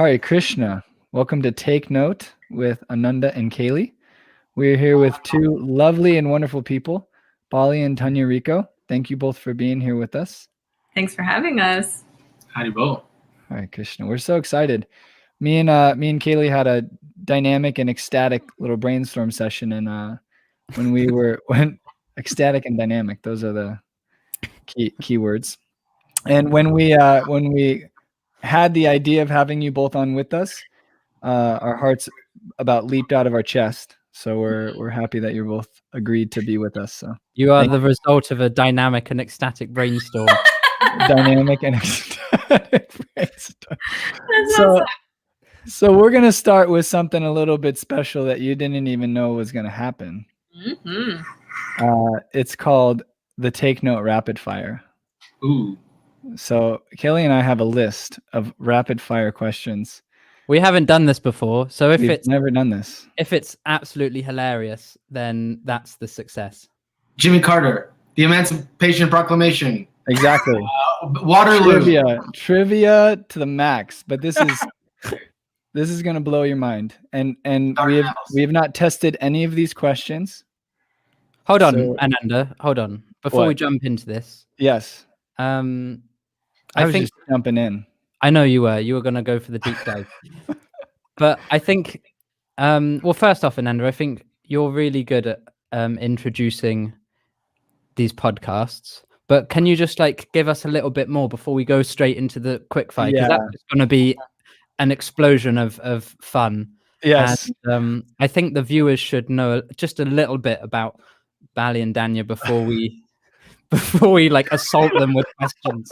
Hare Krishna. Welcome to Take Note with Ananda and Keli. We're here with two lovely and wonderful people, Bali and Dhanya Rico. Thank you both for being here with us. Thanks for having us. Haribo. Hare Krishna. We're so excited. Me and Keli had a dynamic and ecstatic little brainstorm session, and when ecstatic and dynamic, those are the key words. And when we had the idea of having you both on with us, our hearts about leaped out of our chest. So we're happy that you're both agreed to be with us. So you are the result of a dynamic and ecstatic brainstorm. Dynamic and ecstatic brainstorm. So we're gonna start with something a little bit special that you didn't even know was gonna happen. Mm-hmm. It's called the Take Note Rapid Fire. Ooh. So Keli and I have a list of rapid fire questions. We haven't done this before, so We've never done this. If it's absolutely hilarious, then that's the success. Jimmy Carter, the Emancipation Proclamation. Exactly. Waterloo. Trivia to the max. But this is gonna blow your mind. And we have not tested any of these questions. Hold on, Ananda. Hold on. Before we jump into this. Yes. I was think just jumping in. I know you were going to go for the deep dive. But I think, well, first off, Ananda, I think you're really good at introducing these podcasts. But can you just give us a little bit more before we go straight into the quick fire? Because that's going to be an explosion of fun. Yes. And, I think the viewers should know just a little bit about Bali and Dhanya before we assault them with questions.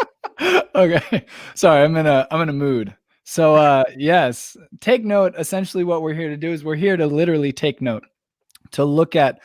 Okay. Sorry, I'm in a mood. So yes, take note. Essentially what we're here to do is we're here to literally take note, to look at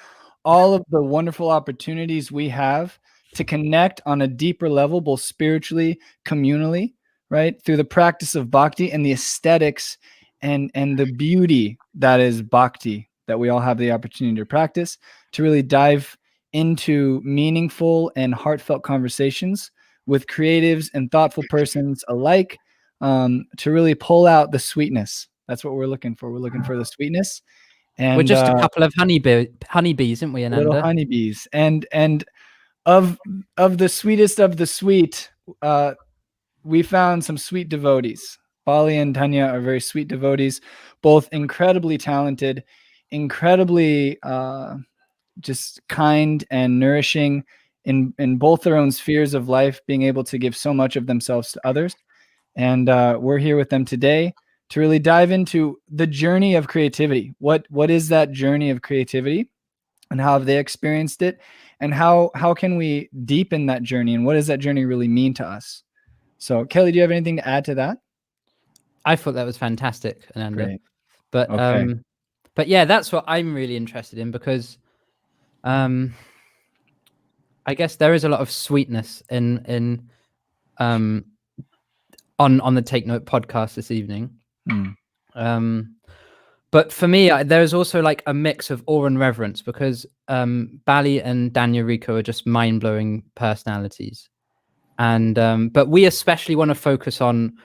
all of the wonderful opportunities we have to connect on a deeper level, both spiritually, communally, right? Through the practice of bhakti and the aesthetics and the beauty that is bhakti that we all have the opportunity to practice, to really dive into meaningful and heartfelt conversations with creatives and thoughtful persons alike, to really pull out the sweetness. That's what we're looking for. We're looking for the sweetness. And we're just a couple of honeybees, aren't we, Ananda? Little honeybees. And of the sweetest of the sweet, we found some sweet devotees. Bali and Dhanya are very sweet devotees, both incredibly talented, incredibly just kind and nourishing in both their own spheres of life, being able to give so much of themselves to others. And we're here with them today to really dive into the journey of creativity. What is that journey of creativity, and how have they experienced it, and how can we deepen that journey, and what does that journey really mean to us? So Keli, do you have anything to add to that? I thought that was fantastic, Ananda. Great. But okay. But yeah, that's what I'm really interested in, because I guess there is a lot of sweetness in on the Take Note podcast this evening. But for me, there's also a mix of awe and reverence, because Bali and Dhanya Rico are just mind-blowing personalities, and but we especially want to focus on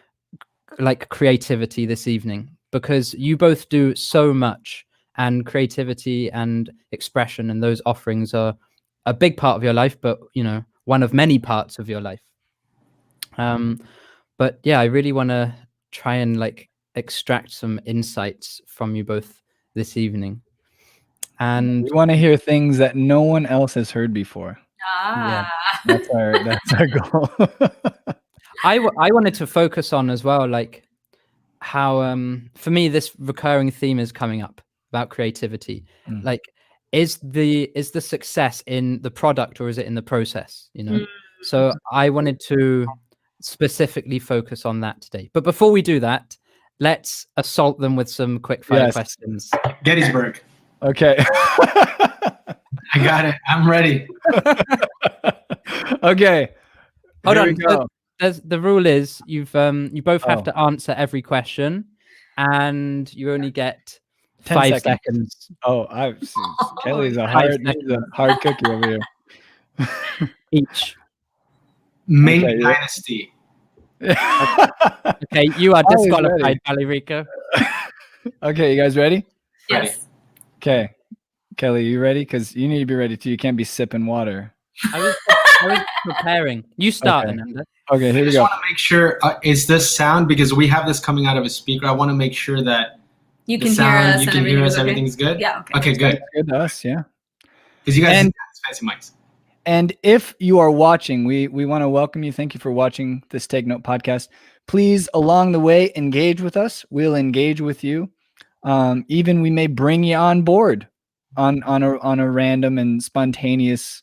creativity this evening, because you both do so much, and creativity and expression and those offerings are a big part of your life, but one of many parts of your life. But yeah, I really want to try and extract some insights from you both this evening, and we want to hear things that no one else has heard before. Ah, yeah, that's our goal. I wanted to focus on as well, how for me this recurring theme is coming up about creativity. Is the success in the product, or is it in the process? So I wanted to specifically focus on that today. But before we do that, let's assault them with some quick fire questions. Gettysburg. Okay. I got it. I'm ready. Okay. Hold on. The rule is you both have to answer every question, and you only get 5 seconds. Oh, Keli's a hard cookie over here. Each. Ming Dynasty. Okay, Okay, you are Always disqualified, ready. Bali Rico. Okay, you guys ready? Yes. Okay. Kelly, you ready? Because you need to be ready too. You can't be sipping water. I was preparing. You start, Okay. Ananda. Okay, I here we just go. want to make sure, is this sound, because we have this coming out of a speaker, I want to make sure that You the can sound, hear us. you and can hear us, okay? everything's good? Yeah. Okay. Okay, good. Good to us, yeah. Because you guys And- have fancy mics. And if you are watching, we want to welcome you. Thank you for watching this Take Note podcast. Please, along the way, engage with us. We'll engage with you. Even we may bring you on board on a random and spontaneous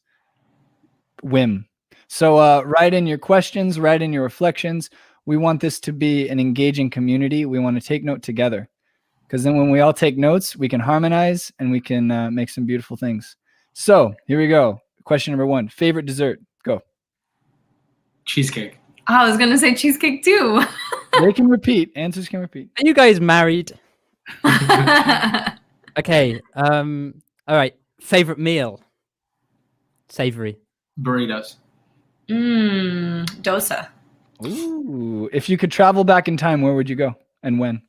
whim. So write in your questions, write in your reflections. We want this to be an engaging community. We want to take note together, because then when we all take notes, we can harmonize and we can make some beautiful things. So here we go. Question number 1, favorite dessert. Go. Cheesecake. I was gonna say cheesecake too. They can repeat. Answers can repeat. Are you guys married? Okay. All right. Favorite meal? Savory. Burritos. Dosa. Ooh. If you could travel back in time, where would you go and when?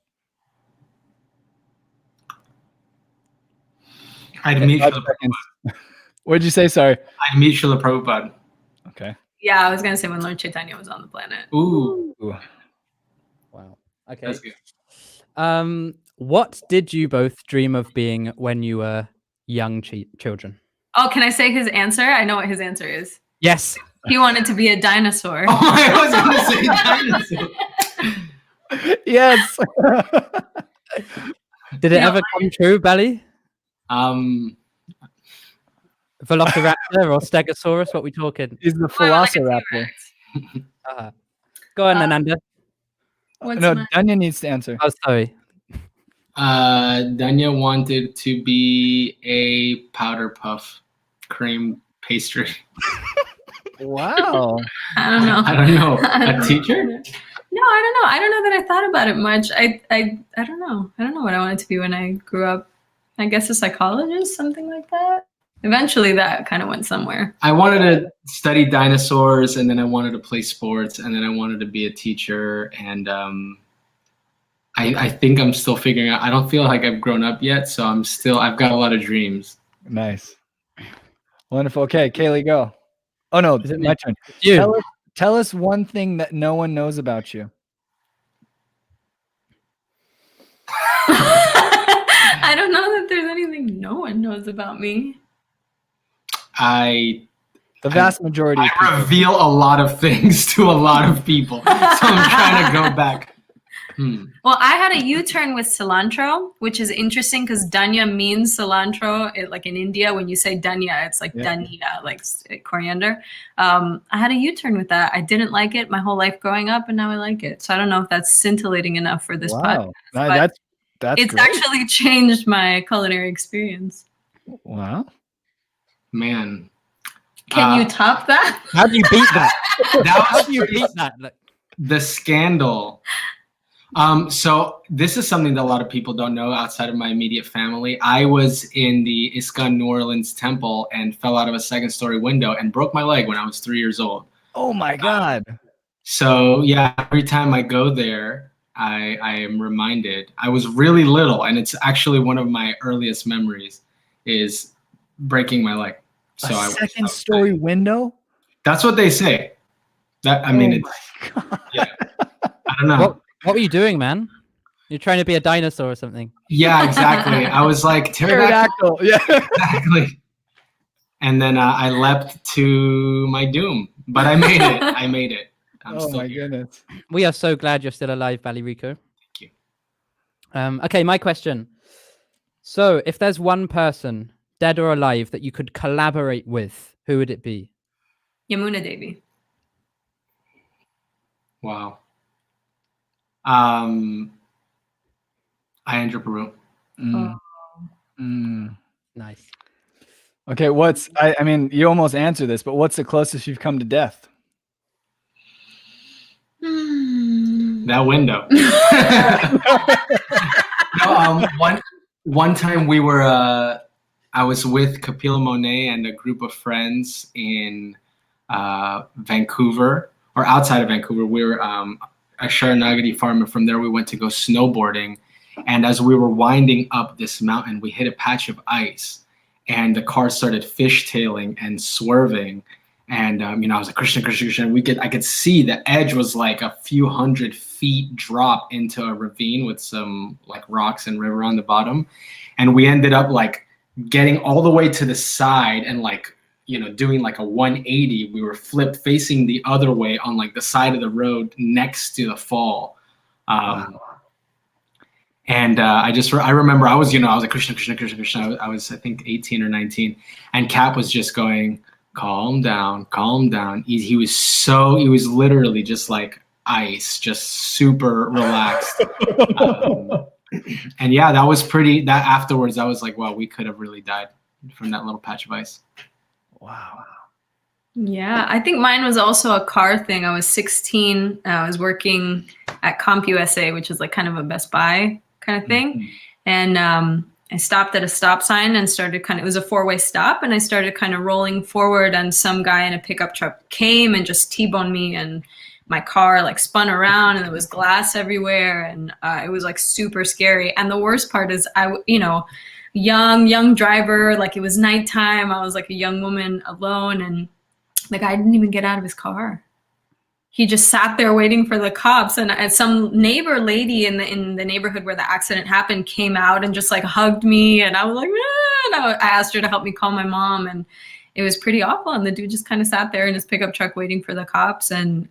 I'd meet 5 Srila seconds. Prabhupada. What'd you say? Sorry. I'd meet Srila Prabhupada. Okay. Yeah, I was gonna say when Lord Chaitanya was on the planet. Ooh, Ooh. Wow. Okay. that's good. What did you both dream of being when you were young children? Oh, can I say his answer? I know what his answer is. Yes. He wanted to be a dinosaur. Oh, I was going to say dinosaur. Yes. Did it You know, ever come true, Bali? Velociraptor or Stegosaurus? What we talking? He's the More like a Velociraptor. T-Rex. Go on, Ananda. What's No, my- Dhanya needs to answer. Oh, sorry. Dhanya wanted to be a powder puff cream pastry. Wow. I don't know. I don't know. I don't A know. teacher? No, I don't know. I don't know that I thought about it much. I don't know. I don't know what I wanted to be when I grew up. I guess a psychologist, something like that. Eventually, that kind of went somewhere. I wanted to study dinosaurs, and then I wanted to play sports, and then I wanted to be a teacher. And I think I'm still figuring out. I don't feel like I've grown up yet, so I've got a lot of dreams. Nice. Wonderful. Okay, Kaylee, go. Oh no, Is it my me? turn. You. Tell us one thing that no one knows about you. I don't know that there's anything no one knows about me. I The vast majority of people. reveal a lot of things to a lot of people, so I'm trying to go back. Well, I had a U-turn with cilantro, which is interesting because Dhanya means cilantro. Like in India, when you say Dhanya, it's like Dhania, like coriander. I had a U-turn with that. I didn't like it my whole life growing up, and now I like it. So I don't know if that's scintillating enough for this podcast. Wow. That's It's great. actually changed my culinary experience. Wow. Man, Can you top that? How do you beat that? that How was do you beat that? Look, the scandal. So this is something that a lot of people don't know outside of my immediate family. I was in the ISKCON New Orleans temple and fell out of a second-story window and broke my leg when I was 3 years old. Oh my God. So yeah, every time I go there, I am reminded. I was really little, and it's actually one of my earliest memories is breaking my leg. So A second-story window? That's what they say. That I mean, it's yeah. I don't know. what were you doing, man? You're trying to be a dinosaur or something. Yeah, exactly. I was like pterodactyl. Yeah. Exactly. And then I leapt to my doom, but I made it. I made it. I'm Oh still my here. goodness. We are so glad you're still alive, Bali Rico. Thank you. Okay, my question. So, if there's one person, dead or alive, that you could collaborate with, who would it be? Yamuna Devi. Wow. Ayandra Peru. Nice. Okay, I mean, you almost answered this, but what's the closest you've come to death? That window. No, one time we were I was with Kapila Monet and a group of friends in Vancouver or outside of Vancouver. We were a Sharanagati farm, and from there we went to go snowboarding. And as we were winding up this mountain, we hit a patch of ice, and the car started fishtailing and swerving. And I was like, Krishna, Krishna, Krishna. I could see the edge was like a few 100 feet drop into a ravine with some like rocks and river on the bottom. And we ended up like getting all the way to the side and like, doing like a 180. We were flipped facing the other way on like the side of the road next to the fall. And I remember I was like, Krishna, Krishna, Krishna, Krishna. I was, I think, 18 or 19. And Cap was just going, calm down, calm down. He was literally just like ice, just super relaxed. And yeah, that afterwards, I was like, wow, we could have really died from that little patch of ice. Wow. Yeah, I think mine was also a car thing. I was 16. I was working at CompUSA, which is like kind of a Best Buy kind of thing. Mm-hmm. And I stopped at a stop sign and it was a 4-way stop. And I started kind of rolling forward, and some guy in a pickup truck came and just T-boned me, and my car like spun around, and there was glass everywhere. And it was like super scary. And the worst part is young driver, like it was nighttime. I was like a young woman alone, and the guy didn't even get out of his car. He just sat there waiting for the cops. And some neighbor lady in the neighborhood where the accident happened came out and just like hugged me. And I was like, and I asked her to help me call my mom. And it was pretty awful. And the dude just kind of sat there in his pickup truck waiting for the cops. And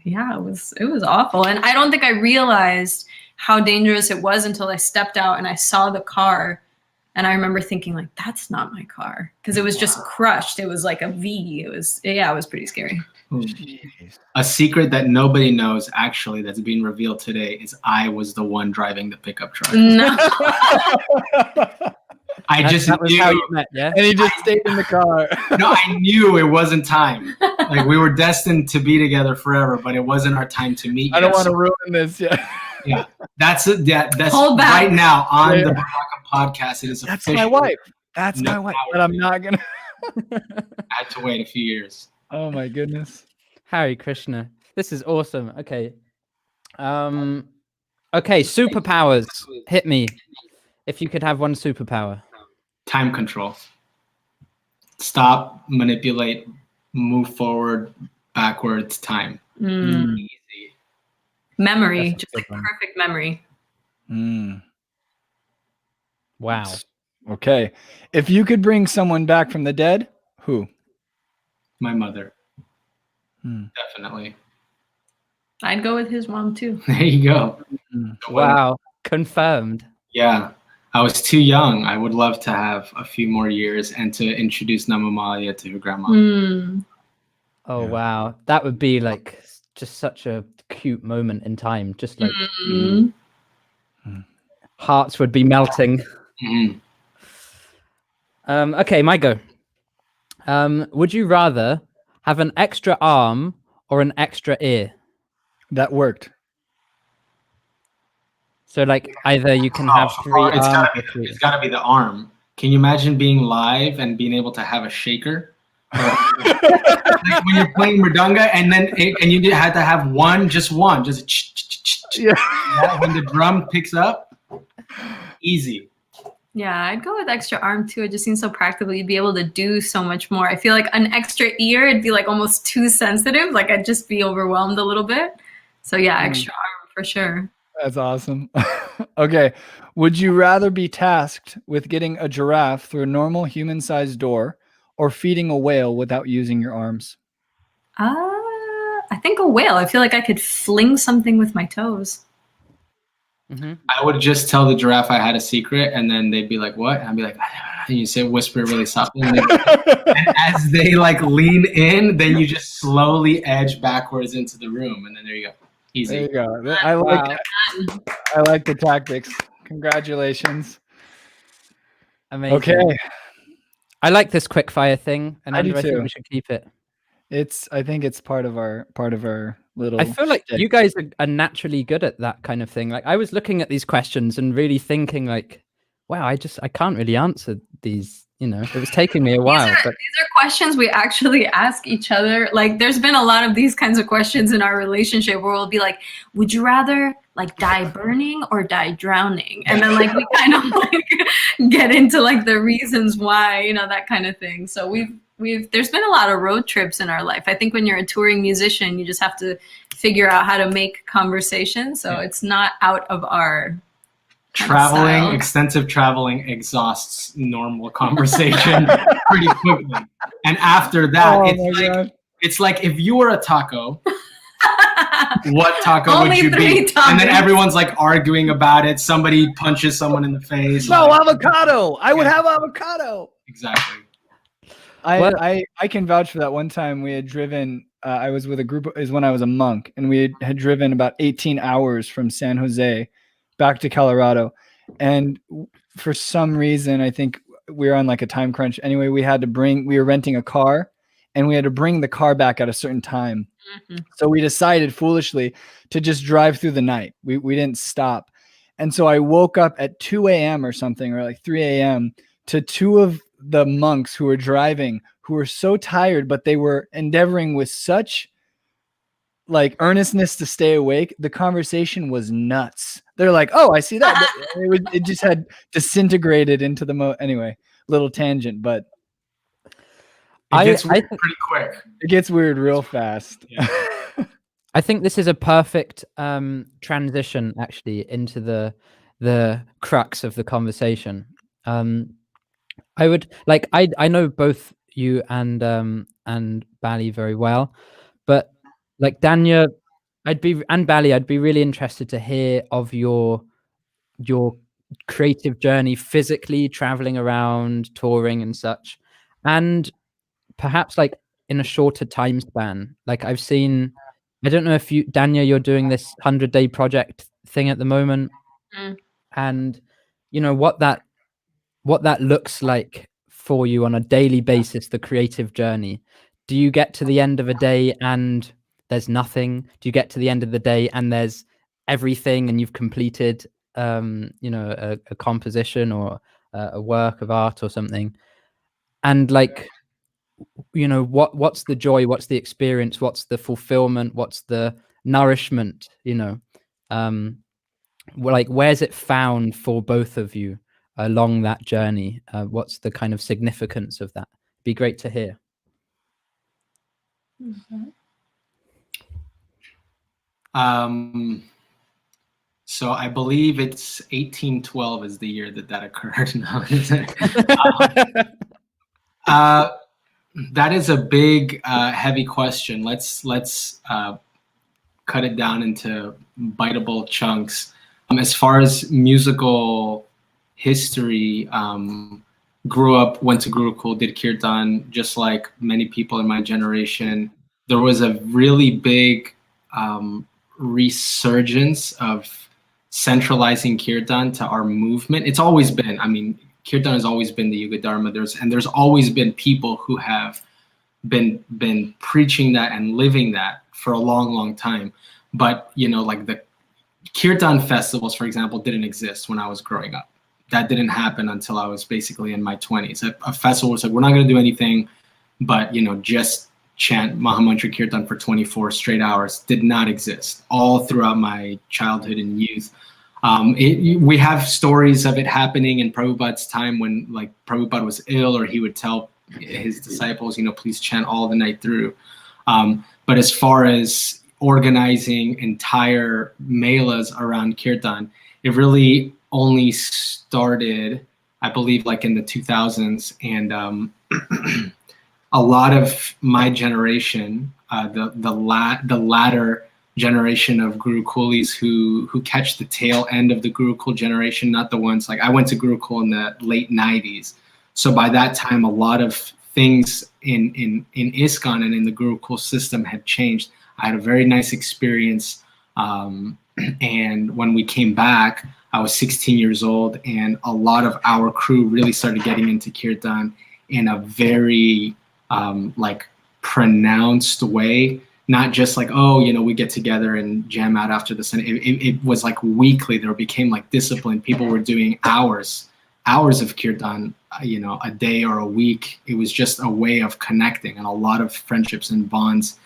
yeah, it was awful. And I don't think I realized how dangerous it was until I stepped out and I saw the car. And I remember thinking like, that's not my car. Because it was just crushed. It was like a V. It was pretty scary. Jeez. A secret that nobody knows, actually, that's being revealed today, is I was the one driving the pickup truck. No. That was how you met, yeah? And he just stayed in the car. No, I knew it wasn't time. Like we were destined to be together forever, but it wasn't our time to meet. I don't want to ruin this. Yeah, that's it. That's right now on the Baraka podcast. It is that's official. my wife. That's my wife. But I'm not gonna. I had to wait a few years. Oh my goodness. Hare Krishna. This is awesome. Okay. Okay, superpowers. Hit me. If you could have one superpower. Time control. Stop, manipulate, move forward, backwards, time. Easy. Memory. Just like perfect memory. Wow. Okay. If you could bring someone back from the dead, who? My mother. Definitely. I'd go with his mom too. There you go. Wow. Confirmed. Yeah. I was too young. I would love to have a few more years and to introduce Namamalia to her grandma. Oh, wow. That would be like just such a cute moment in time. Just like hearts would be melting. Okay, my go. Would you rather have an extra arm or an extra ear? That worked. So like either you can have 3 arms. It's got to be the arm. Can you imagine being live and being able to have a shaker? Like when you're playing mridanga and you had to have one, just when the drum picks up, easy. Yeah, I'd go with extra arm too. It just seems so practical. You'd be able to do so much more. I feel like an extra ear, it'd be like almost too sensitive. Like I'd just be overwhelmed a little bit. So yeah, extra arm for sure. That's awesome. Okay. Would you rather be tasked with getting a giraffe through a normal human-sized door or feeding a whale without using your arms? I think a whale. I feel like I could fling something with my toes. I would just tell the giraffe I had a secret, and then they'd be like, "What?" And I'd be like, and you say, whisper really softly. And as they like lean in, then you just slowly edge backwards into the room, and then there you go. Easy. There you go. I like the tactics. Congratulations. Amazing. Okay. I like this quick fire thing, and I do think too. we should keep it. I think it's part of our little. I feel like you guys are naturally good at that kind of thing. Like I was looking at these questions and really thinking like, wow, I can't really answer these, you know, it was taking me a while. These are questions we actually ask each other. Like, there's been a lot of these kinds of questions in our relationship where we'll be like, would you rather like die burning or die drowning? And then like we kind of like get into like the reasons why, you know, that kind of thing. So there's been a lot of road trips in our life. I think when you're a touring musician, you just have to figure out how to make conversation. So it's not out of our extensive traveling exhausts normal conversation pretty quickly. And after that, it's like if you were a taco, what taco would you be? And then everyone's like arguing about it. Somebody punches someone in the face. No, like, avocado. I would have avocado. Exactly. I can vouch for that. One time we had driven, I was with a group, is when I was a monk, and we had driven about 18 hours from San Jose back to Colorado. And for some reason, I think we were on like a time crunch. Anyway, we were renting a car, and we had to bring the car back at a certain time. Mm-hmm. So we decided foolishly to just drive through the night. We didn't stop. And so I woke up at 2 a.m. or something, or like 3 a.m. to two of the monks who were driving, who were so tired, but they were endeavoring with such like earnestness to stay awake. The conversation was nuts. They're like, oh, I see that. It just had disintegrated into the anyway, little tangent, but it gets weird pretty quick. It gets weird real fast. Yeah. I think this is a perfect transition actually into the crux of the conversation. I would like, I know both you and Bali very well, but like Dhanya, and Bali, I'd be really interested to hear of your creative journey, physically traveling around, touring and such, and perhaps like in a shorter time span. Like I've seen, I don't know if Dhanya, you're doing this 100-day project thing at the moment, and you know what that looks like for you on a daily basis, the creative journey. Do you get to the end of a day and there's nothing? Do you get to the end of the day and there's everything and you've completed, you know, a composition or a work of art or something? And like, you know, what's the joy? What's the experience? What's the fulfillment? What's the nourishment? You know, like, where's it found for both of you along that journey? What's the kind of significance of that? Be great to hear. Mm-hmm. So I believe it's 1812 is the year that occurred. That is a big, heavy question. Let's cut it down into biteable chunks. As far as musical history, went to Gurukul, did kirtan, just like many people in my generation. There was a really big resurgence of centralizing kirtan to our movement. It's always been, I mean, kirtan has always been the Yuga Dharma. There's always been people who have been preaching that and living that for a long, long time. But, you know, like the kirtan festivals, for example, didn't exist when I was growing up. That didn't happen until I was basically in my 20s. A festival was like, we're not going to do anything but, you know, just chant Mahamantra Kirtan for 24 straight hours. Did not exist all throughout my childhood and youth. We have stories of it happening in Prabhupada's time when like Prabhupada was ill, or he would tell his disciples, you know, please chant all the night through. But as far as organizing entire melas around Kirtan, it really only started, I believe, like in the 2000s. And a lot of my generation, the latter generation of Gurukulis who catch the tail end of the Gurukul generation, not the ones like I went to Gurukul in the late 90s. So by that time, a lot of things in ISKCON and in the Gurukul system had changed. I had a very nice experience. And when we came back, I was 16 years old, and a lot of our crew really started getting into Kirtan in a very like pronounced way. Not just like, oh, you know, we get together and jam out after the Sunday. It was like weekly. There became like discipline. People were doing hours hours of kirtan, a day or a week. It was just a way of connecting, and a lot of friendships and bonds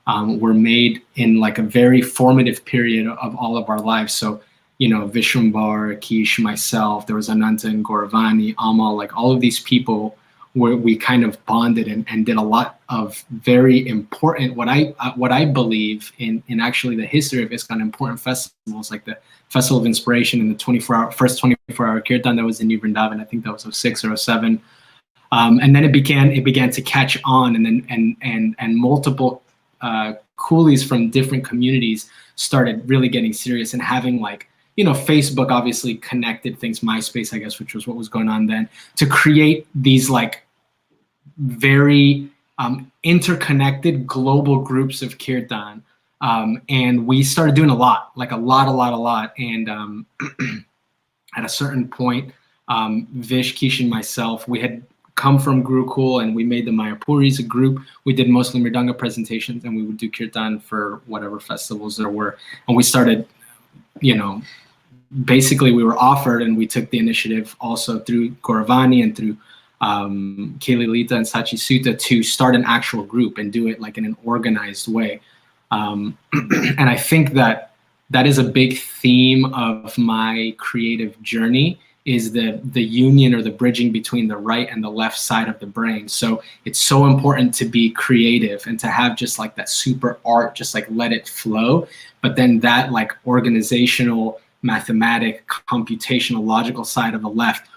were made in like a very formative period of all of our lives. So, Vishwambar, Kish, myself, there was Ananta and Gauravani, Amal, like all of these people where we kind of bonded and did a lot of very important, what I believe in actually the history of ISKCON, important festivals, like the Festival of Inspiration and the first 24-hour kirtan that was in New Vrindavan. I think that was 06 or 07. And then it began to catch on, and then and multiple coolies from different communities started really getting serious and having Facebook obviously connected things, MySpace, I guess, which was what was going on then, to create these like very interconnected global groups of kirtan. And we started doing a lot. And at a certain point, Vish, Kish, and myself, we had come from Gurukul, and we made the Mayapuris a group. We did mostly Mridanga presentations, and we would do kirtan for whatever festivals there were. And we started, basically we were offered, and we took the initiative also through Gauravani and through Keli Lita and Sachi Sutta to start an actual group and do it like in an organized way. And I think that is a big theme of my creative journey, is the union or the bridging between the right and the left side of the brain. So it's so important to be creative and to have just like that super art, just like let it flow. But then that like organizational, mathematic, computational, logical side of the left,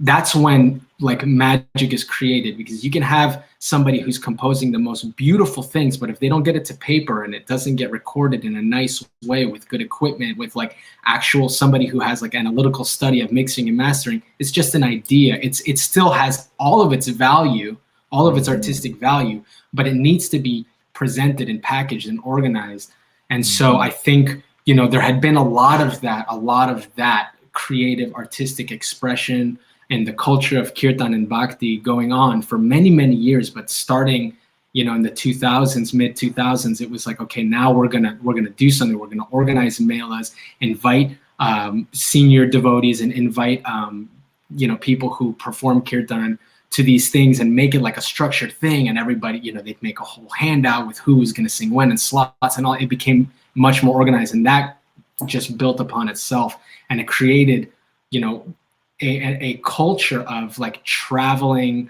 that's when like magic is created, because you can have somebody who's composing the most beautiful things, but if they don't get it to paper and it doesn't get recorded in a nice way with good equipment, with like actual somebody who has like analytical study of mixing and mastering, it's just an idea. It still has all of its value, all of its artistic value, but it needs to be presented and packaged and organized. And so I think, there had been a lot of that creative artistic expression and the culture of kirtan and bhakti going on for many, many years. But starting, in the 2000s, mid 2000s, it was like, okay, now we're gonna do something. We're gonna organize melas, invite senior devotees, and invite people who perform kirtan to these things, and make it like a structured thing. And everybody, they'd make a whole handout with who was gonna sing when and slots and all. It became much more organized, and that just built upon itself, and it created, a culture of like traveling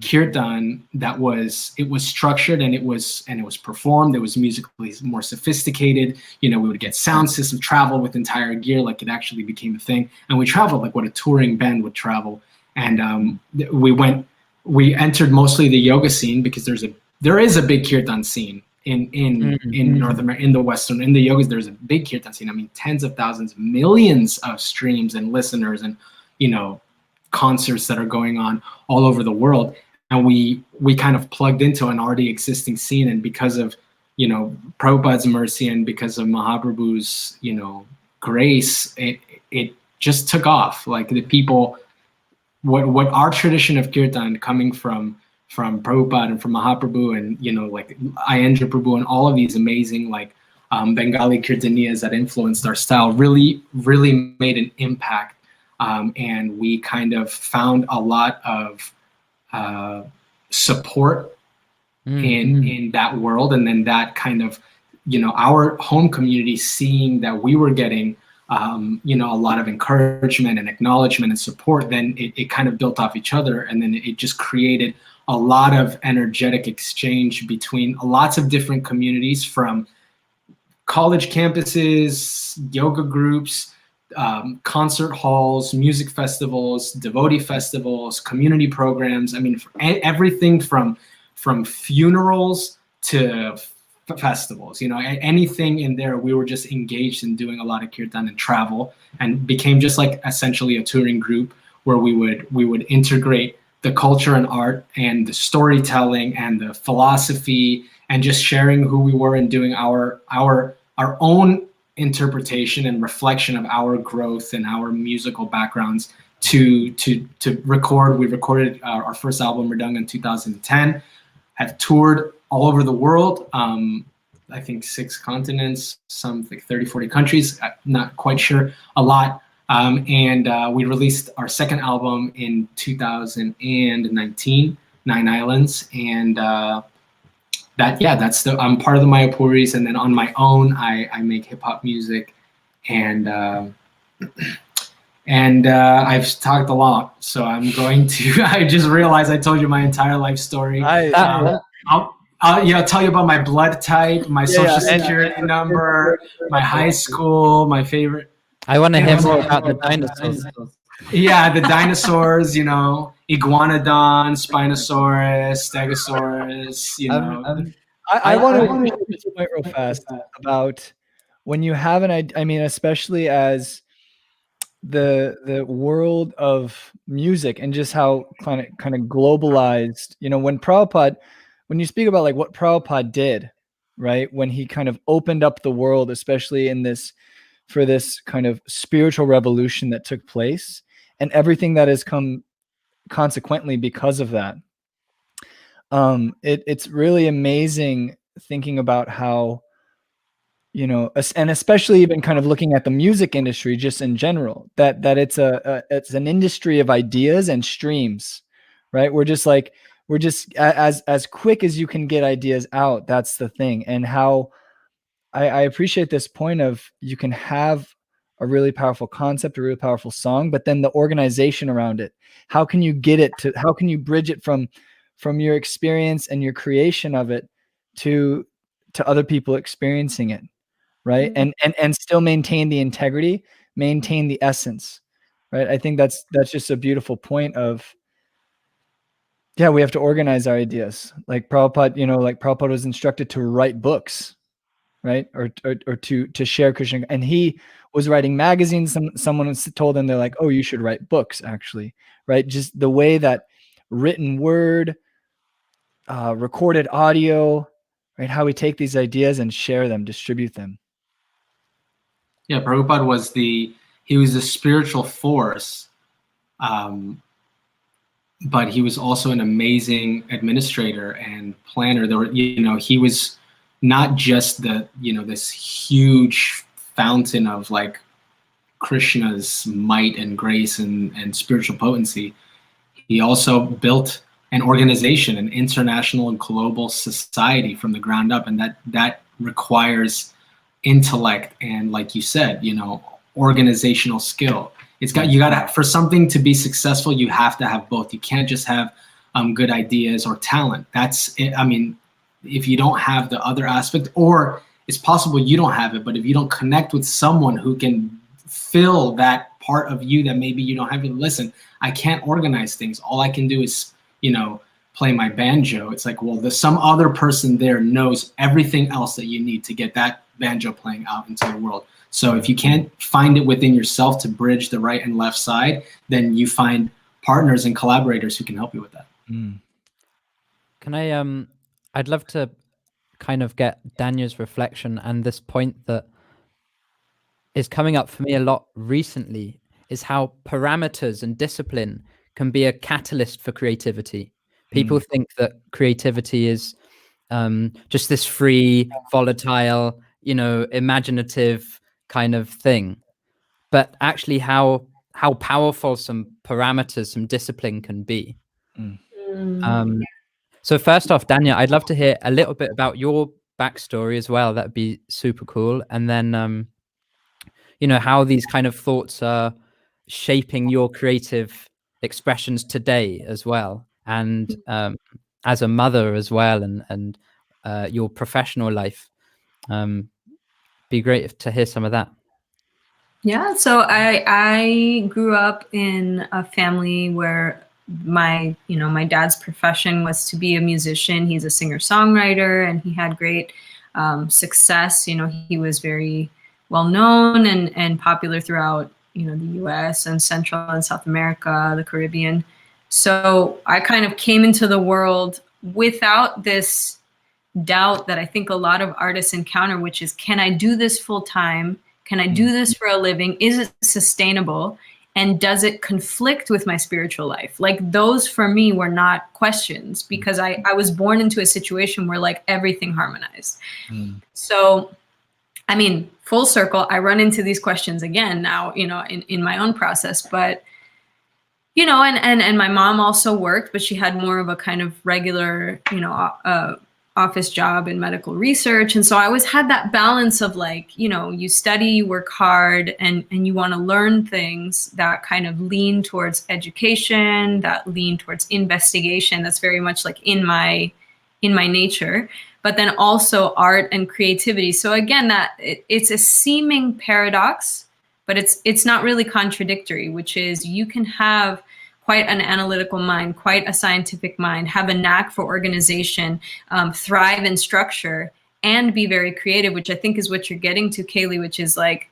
kirtan that was structured, and it was performed. It was musically more sophisticated. We would get sound system, travel with entire gear, like it actually became a thing. And we traveled like what a touring band would travel. And we entered mostly the yoga scene, because there is a big kirtan scene in North America, in the Western, in the yogas. There's a big kirtan scene. I mean, tens of thousands, millions of streams and listeners, and concerts that are going on all over the world. And we kind of plugged into an already existing scene. And because of, Prabhupada's mercy, and because of Mahaprabhu's, grace, it just took off. Like the people, what our tradition of kirtan, coming from Prabhupada and from Mahaprabhu, and, like Ayendra Prabhu and all of these amazing, like Bengali kirtaniyas that influenced our style, really, really made an impact. And we kind of found a lot of support in that world. And then that kind of, our home community, seeing that we were getting, a lot of encouragement and acknowledgement and support, then it kind of built off each other. And then it just created a lot of energetic exchange between lots of different communities, from college campuses, yoga groups, concert halls, music festivals, devotee festivals, community programs. I mean, everything from funerals to festivals, anything in there. We were just engaged in doing a lot of kirtan and travel, and became just like essentially a touring group, where we would integrate the culture and art and the storytelling and the philosophy, and just sharing who we were, and doing our own interpretation and reflection of our growth and our musical backgrounds to record. We recorded our first album, Mridanga, in 2010, have toured all over the world. I think 6 continents, some like 30, 40 countries, I'm not quite sure, a lot. And we released our second album in 2019, Nine Islands, and I'm part of the Mayapuris, and then on my own, I make hip hop music, and I've talked a lot, so I'm going to. I just realized I told you my entire life story. I'll tell you about my blood type, my social security number, my high school, my favorite. I want to hear more about the dinosaurs. Yeah, the dinosaurs, Iguanodon, Spinosaurus, Stegosaurus, I want to make this point real fast about when you have an idea. I mean, especially as the world of music and just how kind of globalized, when you speak about like what Prabhupada did, right? When he kind of opened up the world, especially for this kind of spiritual revolution that took place and everything that has come consequently because of that. It's really amazing thinking about how, and especially even kind of looking at the music industry just in general, that it's an industry of ideas and streams, right? We're just as quick as you can get ideas out. That's the thing. And how I appreciate this point of you can have a really powerful concept, a really powerful song, but then the organization around it. How can you bridge it from your experience and your creation of it to other people experiencing it, right? Mm-hmm. And still maintain the integrity, maintain the essence, right? I think that's just a beautiful point of, yeah, we have to organize our ideas. Like Prabhupada was instructed to write books, right? Or to share Krishna. And he was writing magazines. Someone told him, they're like, oh, you should write books, actually, right? Just the way that written word, recorded audio, right? How we take these ideas and share them, distribute them. Yeah, Prabhupada was he was a spiritual force, but he was also an amazing administrator and planner. He was not just this huge fountain of like Krishna's might and grace and spiritual potency. He also built an organization, an international and global society from the ground up, and that requires intellect and, like you said, organizational skill. For something to be successful, you have to have both. You can't just have good ideas or talent. That's it. I mean, if you don't have the other aspect, or it's possible you don't have it, but if you don't connect with someone who can fill that part of you that maybe you don't have, listen, I can't organize things. All I can do is, play my banjo. It's like, well, there's some other person there knows everything else that you need to get that banjo playing out into the world. So if you can't find it within yourself to bridge the right and left side, then you find partners and collaborators who can help you with that. Can I'd love to kind of get Dhanya's reflection, and this point that is coming up for me a lot recently is how parameters and discipline can be a catalyst for creativity. People think that creativity is just this free, volatile, imaginative kind of thing. But actually how powerful some parameters, some discipline can be. So first off, Dhanya, I'd love to hear a little bit about your backstory as well. That'd be super cool. And then, how these kind of thoughts are shaping your creative expressions today as well. And as a mother as well, and your professional life. Be great to hear some of that. Yeah, so I grew up in a family where my dad's profession was to be a musician. He's a singer-songwriter, and he had great success. He was very well known and popular throughout the US and Central and South America, the Caribbean. So I kind of came into the world without this doubt that I think a lot of artists encounter, which is, can I do this full time? Can I do this for a living? Is it sustainable? And does it conflict with my spiritual life? Like, those for me were not questions, because I was born into a situation where like everything harmonized. So I mean, full circle, I run into these questions again now, in my own process, but and my mom also worked, but she had more of a kind of regular, office job in medical research. And so I always had that balance of like, you study, you work hard, and you want to learn things that kind of lean towards education, that lean towards investigation. That's very much like in my nature, but then also art and creativity. So again, it's a seeming paradox, but it's not really contradictory, which is you can have quite an analytical mind, quite a scientific mind, have a knack for organization, thrive in structure, and be very creative, which I think is what you're getting to, Keli, which is like,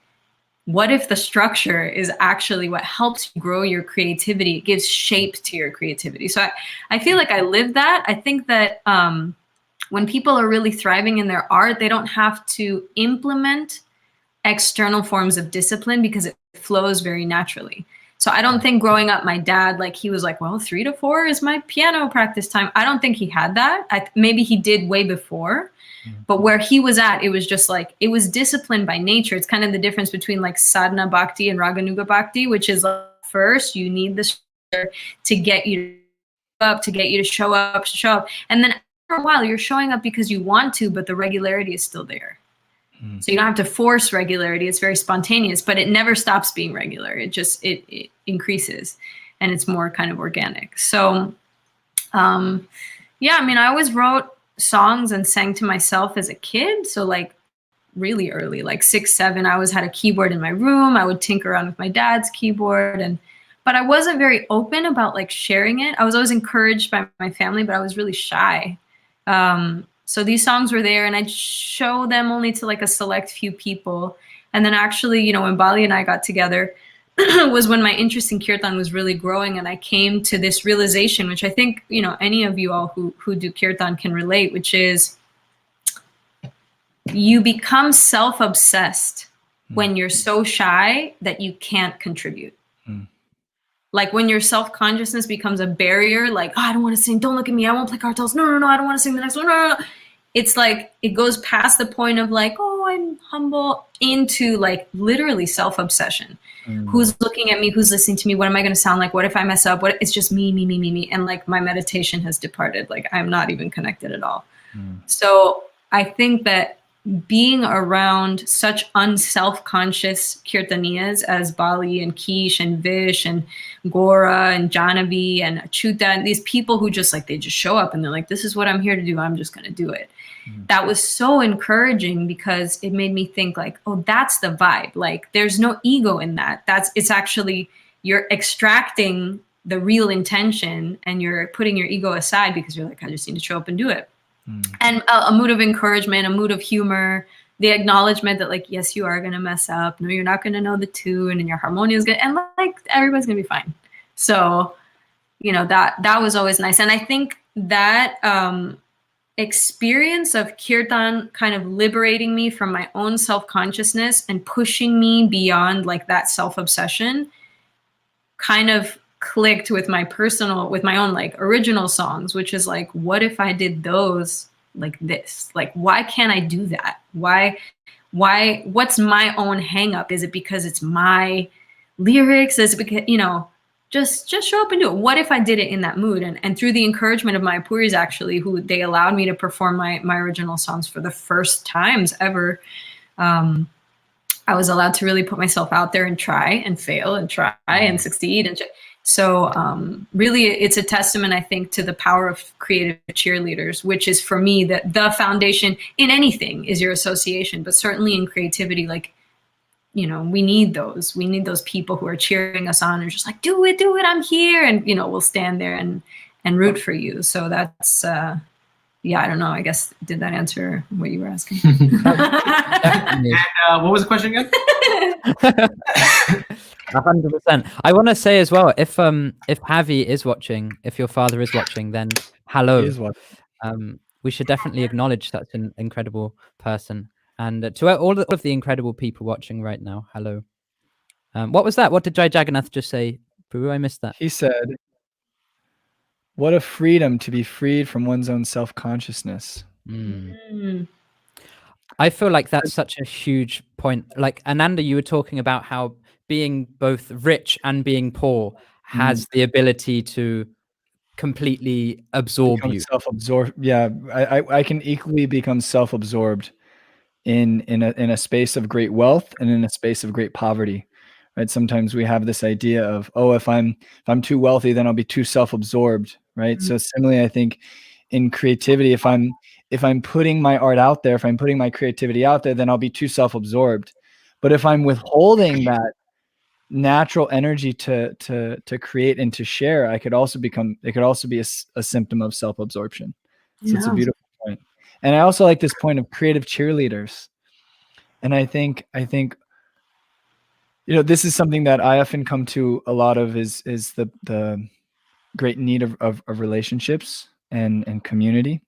what if the structure is actually what helps you grow your creativity? It gives shape to your creativity. So I feel like I live that. I think that when people are really thriving in their art, they don't have to implement external forms of discipline because it flows very naturally. So I don't think growing up, my dad, like he was like, well, 3 to 4 is my piano practice time. I don't think he had that. Maybe he did way before, but where he was at, it was just like, it was disciplined by nature. It's kind of the difference between like sadhana bhakti and raganuga bhakti, which is like, first you need the structure to get you up, to get you to show up. And then after a while, you're showing up because you want to, but the regularity is still there. So you don't have to force regularity. It's very spontaneous, but it never stops being regular. It increases, and it's more kind of organic. So, I mean, I always wrote songs and sang to myself as a kid. So like really early, like 6, 7, I always had a keyboard in my room. I would tinker around with my dad's keyboard, but I wasn't very open about like sharing it. I was always encouraged by my family, but I was really shy. So these songs were there, and I'd show them only to like a select few people. And then actually, when Bali and I got together was when my interest in kirtan was really growing. And I came to this realization, which I think, any of you all who do kirtan can relate, which is you become self-obsessed when you're so shy that you can't contribute. Like when your self-consciousness becomes a barrier, like, oh, I don't want to sing. Don't look at me. I won't play cartels. No, I don't want to sing the next one. No. It's like, it goes past the point of like, oh, I'm humble, into like literally self-obsession. Who's looking at me? Who's listening to me? What am I going to sound like? What if I mess up? It's just me. And like my meditation has departed. Like I'm not even connected at all. So I think that being around such unself-conscious kirtaniyas as Bali and Kish and Vish and Gora and Janavi and Achyuta, and these people who just like, they just show up and they're like, this is what I'm here to do. I'm just going to do it. That was so encouraging because it made me think like, oh, that's the vibe. Like there's no ego in that. It's actually, you're extracting the real intention and you're putting your ego aside because you're like, I just need to show up and do it. And a mood of encouragement, a mood of humor, the acknowledgement that like, yes, you are going to mess up. No, you're not going to know the tune, and your harmonia is good. And like, everybody's going to be fine. So, that was always nice. And I think that experience of kirtan kind of liberating me from my own self-consciousness and pushing me beyond like that self-obsession kind of clicked with my own like original songs, which is like, what if I did those like this? Like, why can't I do that? Why, what's my own hang up? Is it because it's my lyrics? Is it because, just show up and do it. What if I did it in that mood? And through the encouragement of my Puris, actually, who they allowed me to perform my original songs for the first times ever, I was allowed to really put myself out there and try and fail and try and succeed. And so really, it's a testament, I think, to the power of creative cheerleaders, which is for me that the foundation in anything is your association, but certainly in creativity, like, we need those. We need those people who are cheering us on and just like, do it, I'm here. And, we'll stand there and root for you. So that's, I don't know. I guess, did that answer what you were asking? And what was the question again? 100%. I want to say as well, if Javi is watching, if your father is watching, then hello. We should definitely acknowledge that's an incredible person. And to all of the incredible people watching right now, hello. What was that? What did Jai Jagannath just say? Boo, I missed that. He said, what a freedom to be freed from one's own self-consciousness. I feel like that's such a huge point. Like Ananda, you were talking about how being both rich and being poor has the ability to completely absorb become you. self-absorbed. Yeah, I can equally become self-absorbed in a space of great wealth and in a space of great poverty. Right? Sometimes we have this idea of, oh, if I'm too wealthy, then I'll be too self-absorbed. Right. So similarly, I think in creativity, if I'm putting my art out there, if I'm putting my creativity out there, then I'll be too self-absorbed. But if I'm withholding that natural energy to create and to share, it could also be a symptom of self-absorption. So it's a beautiful point. And I also like this point of creative cheerleaders. And I think this is something that I often come to a lot of is the great need of relationships and community,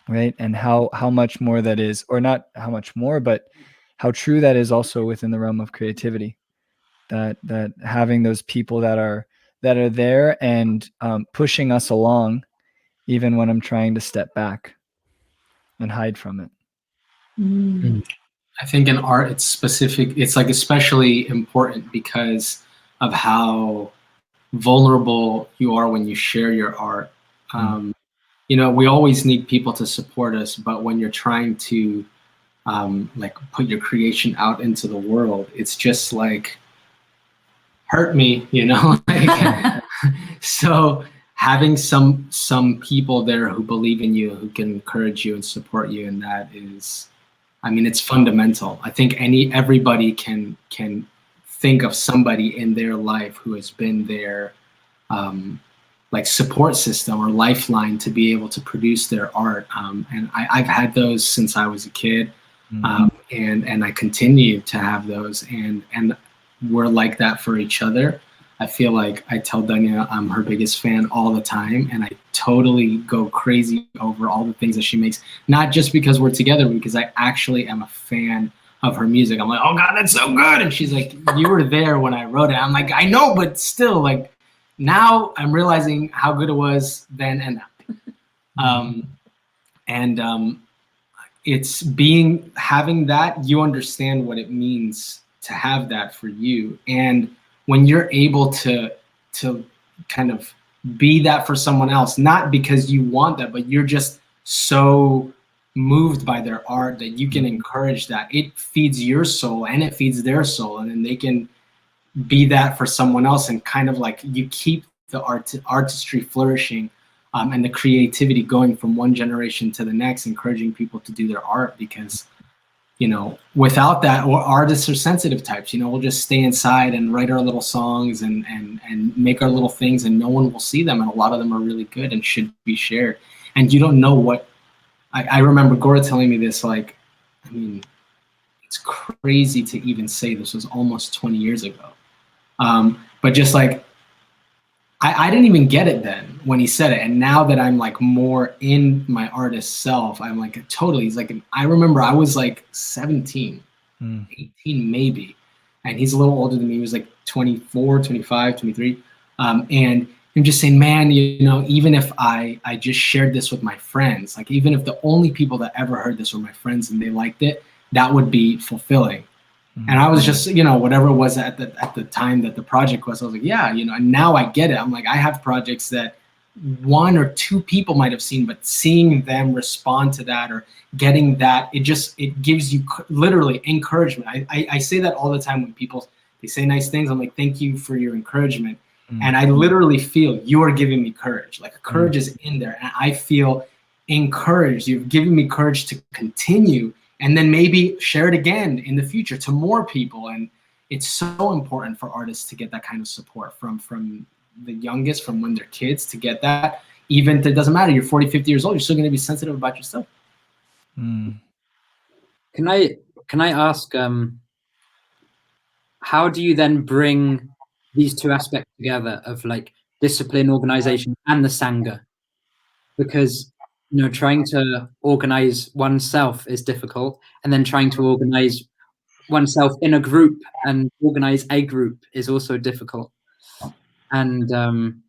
right? And how much more that is, or not how much more, but how true that is also within the realm of creativity. That having those people that are there and pushing us along, even when I'm trying to step back and hide from it. I think in art, it's like especially important because of how vulnerable you are when you share your art. We always need people to support us, but when you're trying to like put your creation out into the world, it's just like, hurt me, like, so having some people there who believe in you, who can encourage you and support you, and that is, it's fundamental. I think everybody can think of somebody in their life who has been their like support system or lifeline to be able to produce their art. And I've had those since I was a kid, and I continue to have those, and we're like that for each other. I feel like I tell Dhanya I'm her biggest fan all the time, and I totally go crazy over all the things that she makes, not just because we're together, because I actually am a fan of her music. I'm like, oh God, that's so good. And she's like, you were there when I wrote it. I'm like, I know, but still, like, now I'm realizing how good it was then and now. It's having that, you understand what it means to have that for you. And when you're able to kind of be that for someone else, not because you want that, but you're just so moved by their art that you can encourage that, it feeds your soul and it feeds their soul, and then they can be that for someone else, and kind of like you keep the artistry flourishing, and the creativity going from one generation to the next, encouraging people to do their art, because without that, or artists are sensitive types, we'll just stay inside and write our little songs and make our little things, and no one will see them, and a lot of them are really good and should be shared. And you don't know what I remember Gora telling me this, like, it's crazy to even say this was almost 20 years ago, but just like I didn't even get it then when he said it. And now that I'm like more in my artist self, I'm like, totally. He's like, I remember I was like 17, 18 maybe. And he's a little older than me. He was like 24, 25, 23. And I'm just saying, man, even if I just shared this with my friends, like even if the only people that ever heard this were my friends and they liked it, that would be fulfilling. And I was just, whatever it was at the time that the project was, I was like, yeah, and now I get it. I'm like, I have projects that one or two people might have seen, but seeing them respond to that or getting that, it gives you literally encouragement. I say that all the time when they say nice things. I'm like, thank you for your encouragement. And I literally feel you are giving me courage. Like courage is in there, and I feel encouraged. You've given me courage to continue, and then maybe share it again in the future to more people. And it's so important for artists to get that kind of support from the youngest, from when they're kids, to get that. Even if it doesn't matter, you're 40, 50 years old, you're still going to be sensitive about yourself. Can I ask, how do you then bring these two aspects together of like discipline, organization, and the Sangha? Because trying to organize oneself is difficult, and then trying to organize oneself in a group and organize a group is also difficult. And I'm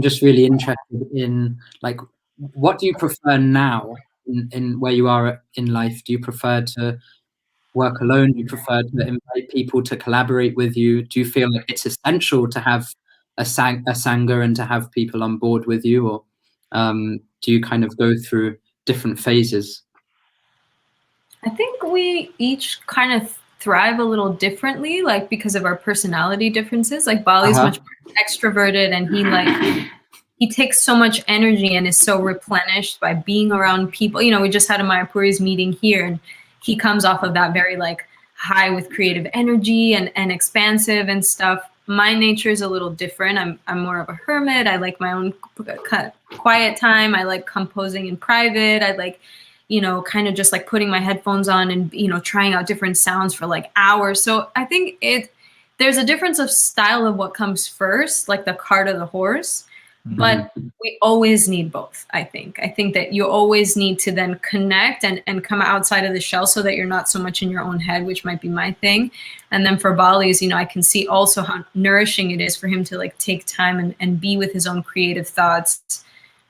just really interested in, like, what do you prefer now in where you are in life? Do you prefer to work alone? Do you prefer to invite people to collaborate with you? Do you feel like it's essential to have a sangha and to have people on board with you, or do you kind of go through different phases? I think we each kind of thrive a little differently, like because of our personality differences. Like Bali's much more extroverted, and he takes so much energy and is so replenished by being around people. You know, we just had a Mayapuris meeting here, and he comes off of that very like high with creative energy and expansive and stuff. My nature is a little different. I'm more of a hermit. I like my own quiet time. I like composing in private. I like, you know, kind of just like putting my headphones on and, you know, trying out different sounds for like hours. So I think there's a difference of style of what comes first, like the cart or the horse. But we always need both, I think. I think that you always need to then connect and come outside of the shell so that you're not so much in your own head, which might be my thing. And then for Bali's, you know, I can see also how nourishing it is for him to like take time and be with his own creative thoughts.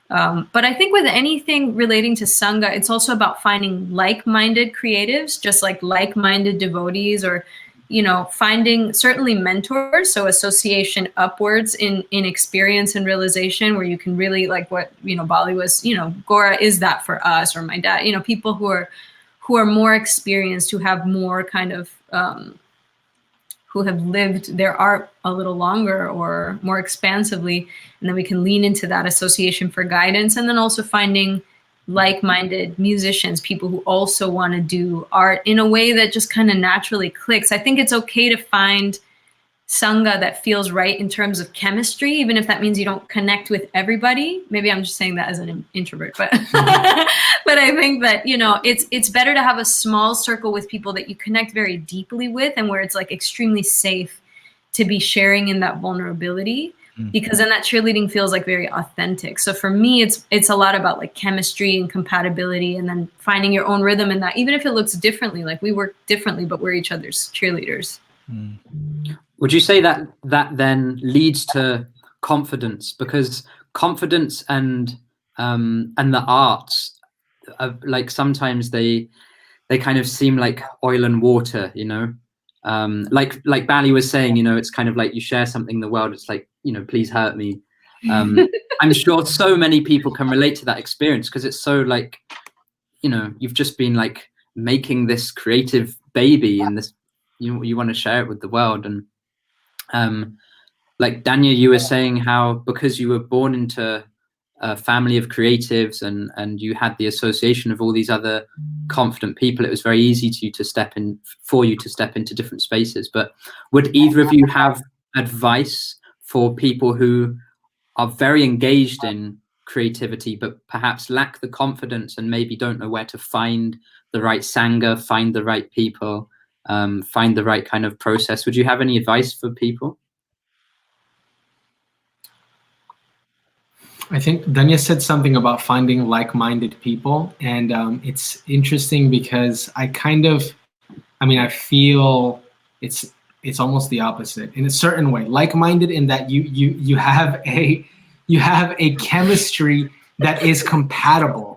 But I think with anything relating to Sangha, it's also about finding like-minded creatives, just like like-minded devotees, or, you know, finding certainly mentors. So association upwards in experience and realization, where you can really, like what, you know, Bali was, you know, Gora is that for us, or my dad, you know, people who are more experienced, who have more kind of, who have lived their art a little longer or more expansively. And then we can lean into that association for guidance. And then also finding like-minded musicians, people who also want to do art in a way that just kind of naturally clicks. I think it's okay to find Sangha that feels right in terms of chemistry, even if that means you don't connect with everybody. Maybe I'm just saying that as an introvert, but but I think that, you know, it's better to have a small circle with people that you connect very deeply with, and where it's like extremely safe to be sharing in that vulnerability, because then that cheerleading feels like very authentic. So for me, it's a lot about like chemistry and compatibility, and then finding your own rhythm in that, even if it looks differently. Like we work differently, but we're each other's cheerleaders. Would you say that then leads to confidence? Because confidence and the arts, like sometimes they kind of seem like oil and water, you know. Like Bali was saying, you know, it's kind of like you share something in the world, it's like, you know, please hurt me. I'm sure so many people can relate to that experience, because it's so like, you know, you've just been like making this creative baby, and this, you want to share it with the world. And like Dhanya, you were saying how because you were born into a family of creatives and you had the association of all these other confident people, it was very easy to step into different spaces. But would either of you have advice for people who are very engaged in creativity but perhaps lack the confidence and maybe don't know where to find the right sangha, find the right people, find the right kind of process? Would you have any advice for people? I think Dhanya said something about finding like-minded people, and it's interesting because I feel it's almost the opposite in a certain way. Like-minded in that you have a chemistry that is compatible.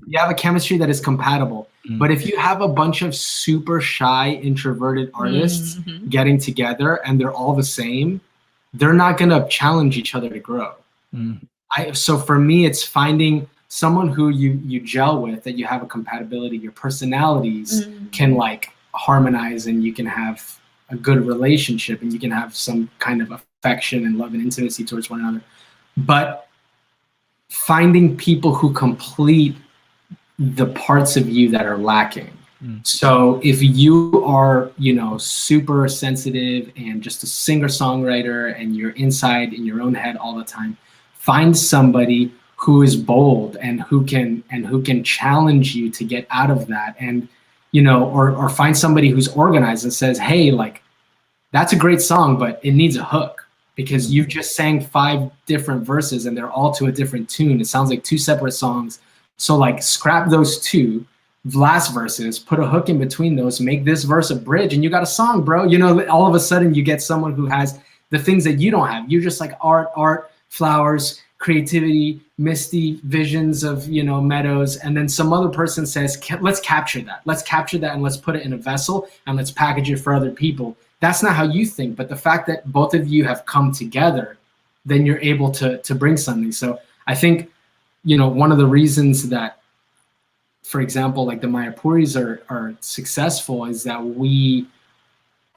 You have a chemistry that is compatible. But if you have a bunch of super shy, introverted artists getting together and they're all the same, they're not going to challenge each other to grow. So for me, it's finding someone who you gel with, that you have a compatibility, your personalities can like harmonize, and you can have a good relationship, and you can have some kind of affection and love and intimacy towards one another. But finding people who complete the parts of you that are lacking. So if you are, you know, super sensitive and just a singer-songwriter, and you're inside in your own head all the time, find somebody who is bold and who can challenge you to get out of that. And, you know, or find somebody who's organized and says, hey, like, that's a great song, but it needs a hook, because you just sang 5 different verses and they're all to a different tune. It sounds like 2 separate songs. So like scrap those 2 last verses, put a hook in between those, make this verse a bridge, and you got a song, bro. You know, all of a sudden you get someone who has the things that you don't have. You're just like art, flowers, creativity, misty visions of, meadows. And then some other person says, let's capture that. Let's capture that and let's put it in a vessel and let's package it for other people. That's not how you think. But the fact that both of you have come together, then you're able to bring something. So I think, one of the reasons that, for example, like the Mayapuris are successful is that we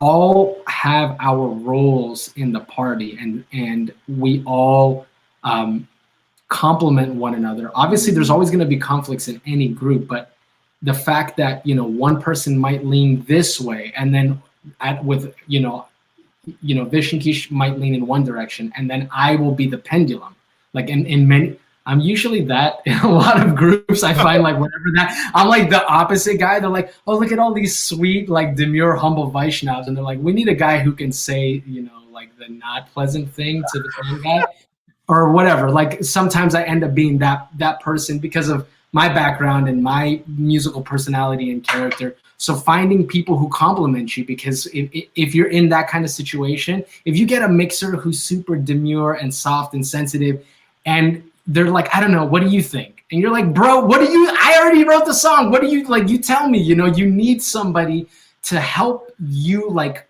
all have our roles in the party, and we all complement one another. Obviously, there's always going to be conflicts in any group, but the fact that one person might lean this way, and then Vishnkish might lean in one direction, and then I will be the pendulum. Like in many, I'm usually that in a lot of groups. I find like whenever that, I'm like the opposite guy. They're like, oh, look at all these sweet, like demure, humble Vaishnavas. And they're like, we need a guy who can say, like the not pleasant thing to the fun guy or whatever. Like sometimes I end up being that person because of my background and my musical personality and character. So finding people who compliment you, because if you're in that kind of situation, if you get a mixer who's super demure and soft and sensitive, and they're like, I don't know, what do you think? And you're like, bro, I already wrote the song. What do you, like, you tell me, you need somebody to help you, like,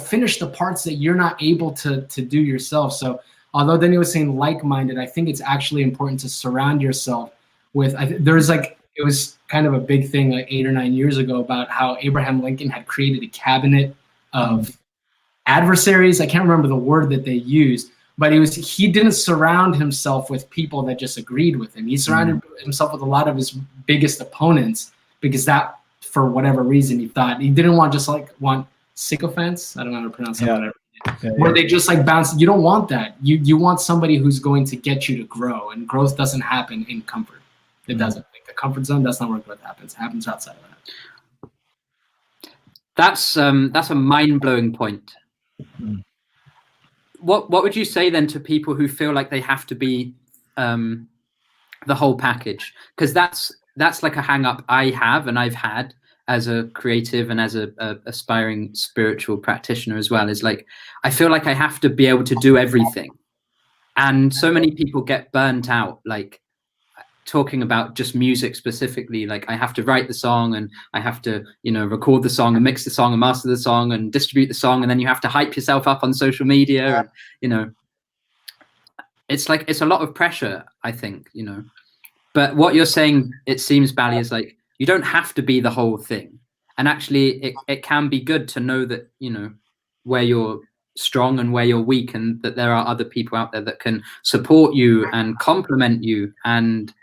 finish the parts that you're not able to do yourself. So although Danny was saying like-minded, I think it's actually important to surround yourself with, it was kind of a big thing like 8 or 9 years ago about how Abraham Lincoln had created a cabinet of adversaries. I can't remember the word that they used, but he didn't surround himself with people that just agreed with him. He surrounded himself with a lot of his biggest opponents because that, for whatever reason, he thought he didn't want sycophants. I don't know how to pronounce that. Yeah. Where they just like bounce. You don't want that. You want somebody who's going to get you to grow, and growth doesn't happen in comfort. It doesn't. Like the comfort zone, that's not where growth happens. It happens outside of that. That's a mind-blowing point. What would you say then to people who feel like they have to be the whole package? Because that's like a hang-up I have and I've had as a creative and as a aspiring spiritual practitioner as well, is like, I feel like I have to be able to do everything. And so many people get burnt out, like talking about just music specifically. Like I have to write the song and I have to, record the song and mix the song and master the song and distribute the song. And then you have to hype yourself up on social media. And, it's like, it's a lot of pressure, I think, but what you're saying, it seems, Bali, is like, you don't have to be the whole thing. And actually it can be good to know that, where you're strong and where you're weak, and that there are other people out there that can support you and complement you. And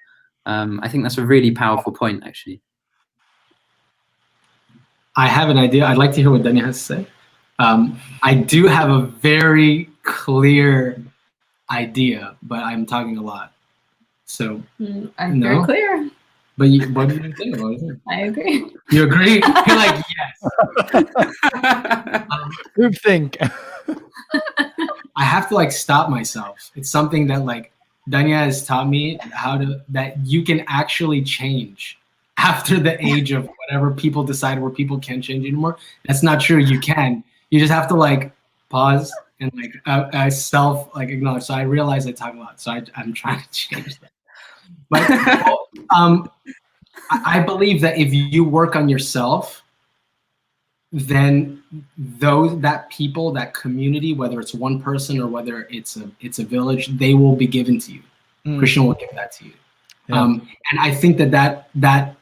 I think that's a really powerful point, actually. I have an idea. I'd like to hear what Dhanya has to say. I do have a very clear idea, but I'm talking a lot. So I'm very clear. But what do you think about it? I agree. You agree? You're like, yes. Group think. I have to like stop myself. It's something that like Dhanya has taught me that you can actually change after the age of whatever people decide where people can't change anymore. That's not true. You can. You just have to like pause and like self like acknowledge. So I realize I talk a lot. So I'm trying to change that. But I believe that if you work on yourself, then that people, that community, whether it's one person or whether it's a village, they will be given to you. Krishna will give that to you. Yeah. And I think that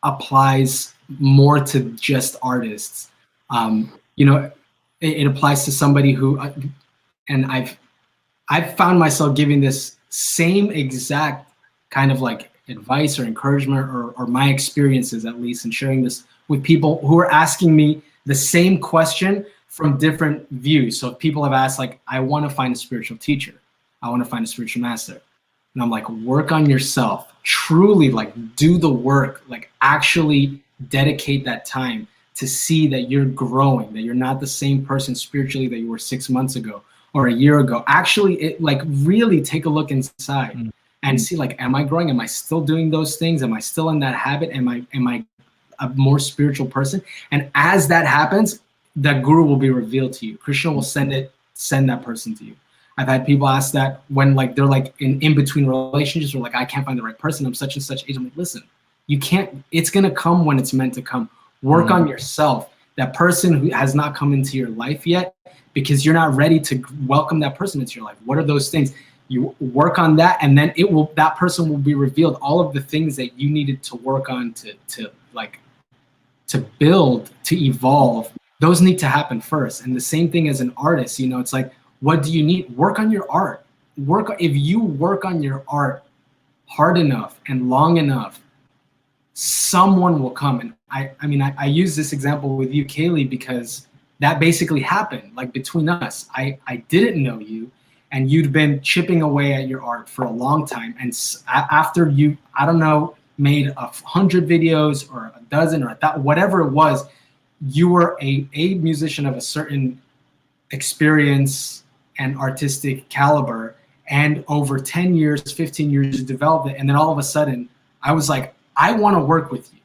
applies more to just artists. It applies to somebody who, and I've found myself giving this same exact kind of like advice or encouragement or my experiences, at least, and sharing this with people who are asking me the same question from different views. So people have asked, like, I want to find a spiritual teacher. I want to find a spiritual master. And I'm like, work on yourself. Truly, like, do the work. Like, actually dedicate that time to see that you're growing, that you're not the same person spiritually that you were 6 months ago or a year ago. Actually, really take a look inside and see, like, am I growing? Am I still doing those things? Am I still in that habit? Am I a more spiritual person? And as that happens, that guru will be revealed to you. Krishna will send that person to you. I've had people ask that when like they're like in between relationships, or like I can't find the right person. I'm such and such age. I'm like, listen, you can't. It's gonna come when it's meant to come. Work on yourself. That person who has not come into your life yet, because you're not ready to welcome that person into your life. What are those things? You work on that, and then that person will be revealed all of the things that you needed to work on to build, to evolve. Those need to happen first. And the same thing as an artist, it's like, what do you need? Work on your art. If you work on your art hard enough and long enough, someone will come. And I use this example with you, Keli, because that basically happened. Like between us, I didn't know you, and you'd been chipping away at your art for a long time. And after you, I don't know, made 100 videos or a dozen or whatever it was, you were a musician of a certain experience and artistic caliber. And over 10 years, 15 years, you developed it. And then all of a sudden, I was like, I want to work with you.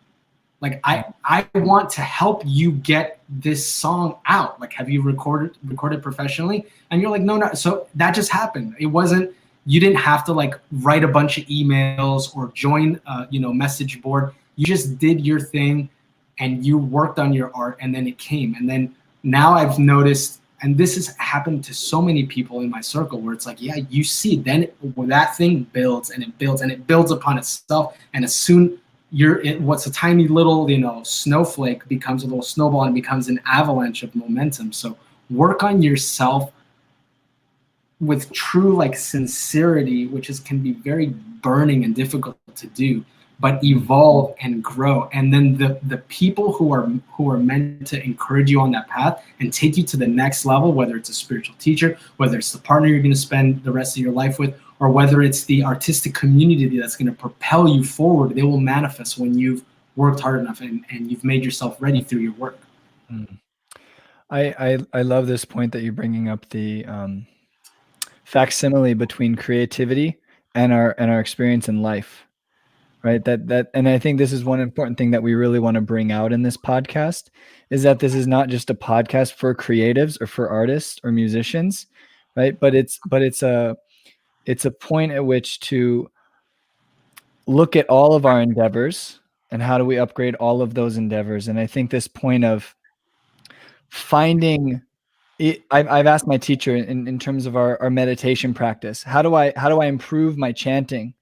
Like, I want to help you get this song out. Like, have you recorded professionally? And you're like, no. So that just happened. It wasn't, you didn't have to like write a bunch of emails or join, message board. You just did your thing and you worked on your art, and then it came. And then now I've noticed, and this has happened to so many people in my circle, where it's like, yeah, you see, then that thing builds and it builds and it builds upon itself. And as soon what's a tiny little, snowflake becomes a little snowball and becomes an avalanche of momentum. So work on yourself with true like sincerity, which can be very burning and difficult to do, but evolve and grow. And then the people who are meant to encourage you on that path and take you to the next level, whether it's a spiritual teacher, whether it's the partner you're going to spend the rest of your life with, or whether it's the artistic community that's going to propel you forward, they will manifest when you've worked hard enough and you've made yourself ready through your work. I love this point that you're bringing up, the facsimile between creativity and our experience in life, right? That and I think this is one important thing that we really want to bring out in this podcast, is that this is not just a podcast for creatives or for artists or musicians, right? But it's a point at which to look at all of our endeavors and how do we upgrade all of those endeavors. And I think this point of finding it, I've asked my teacher in terms of our meditation practice, how do I improve my chanting,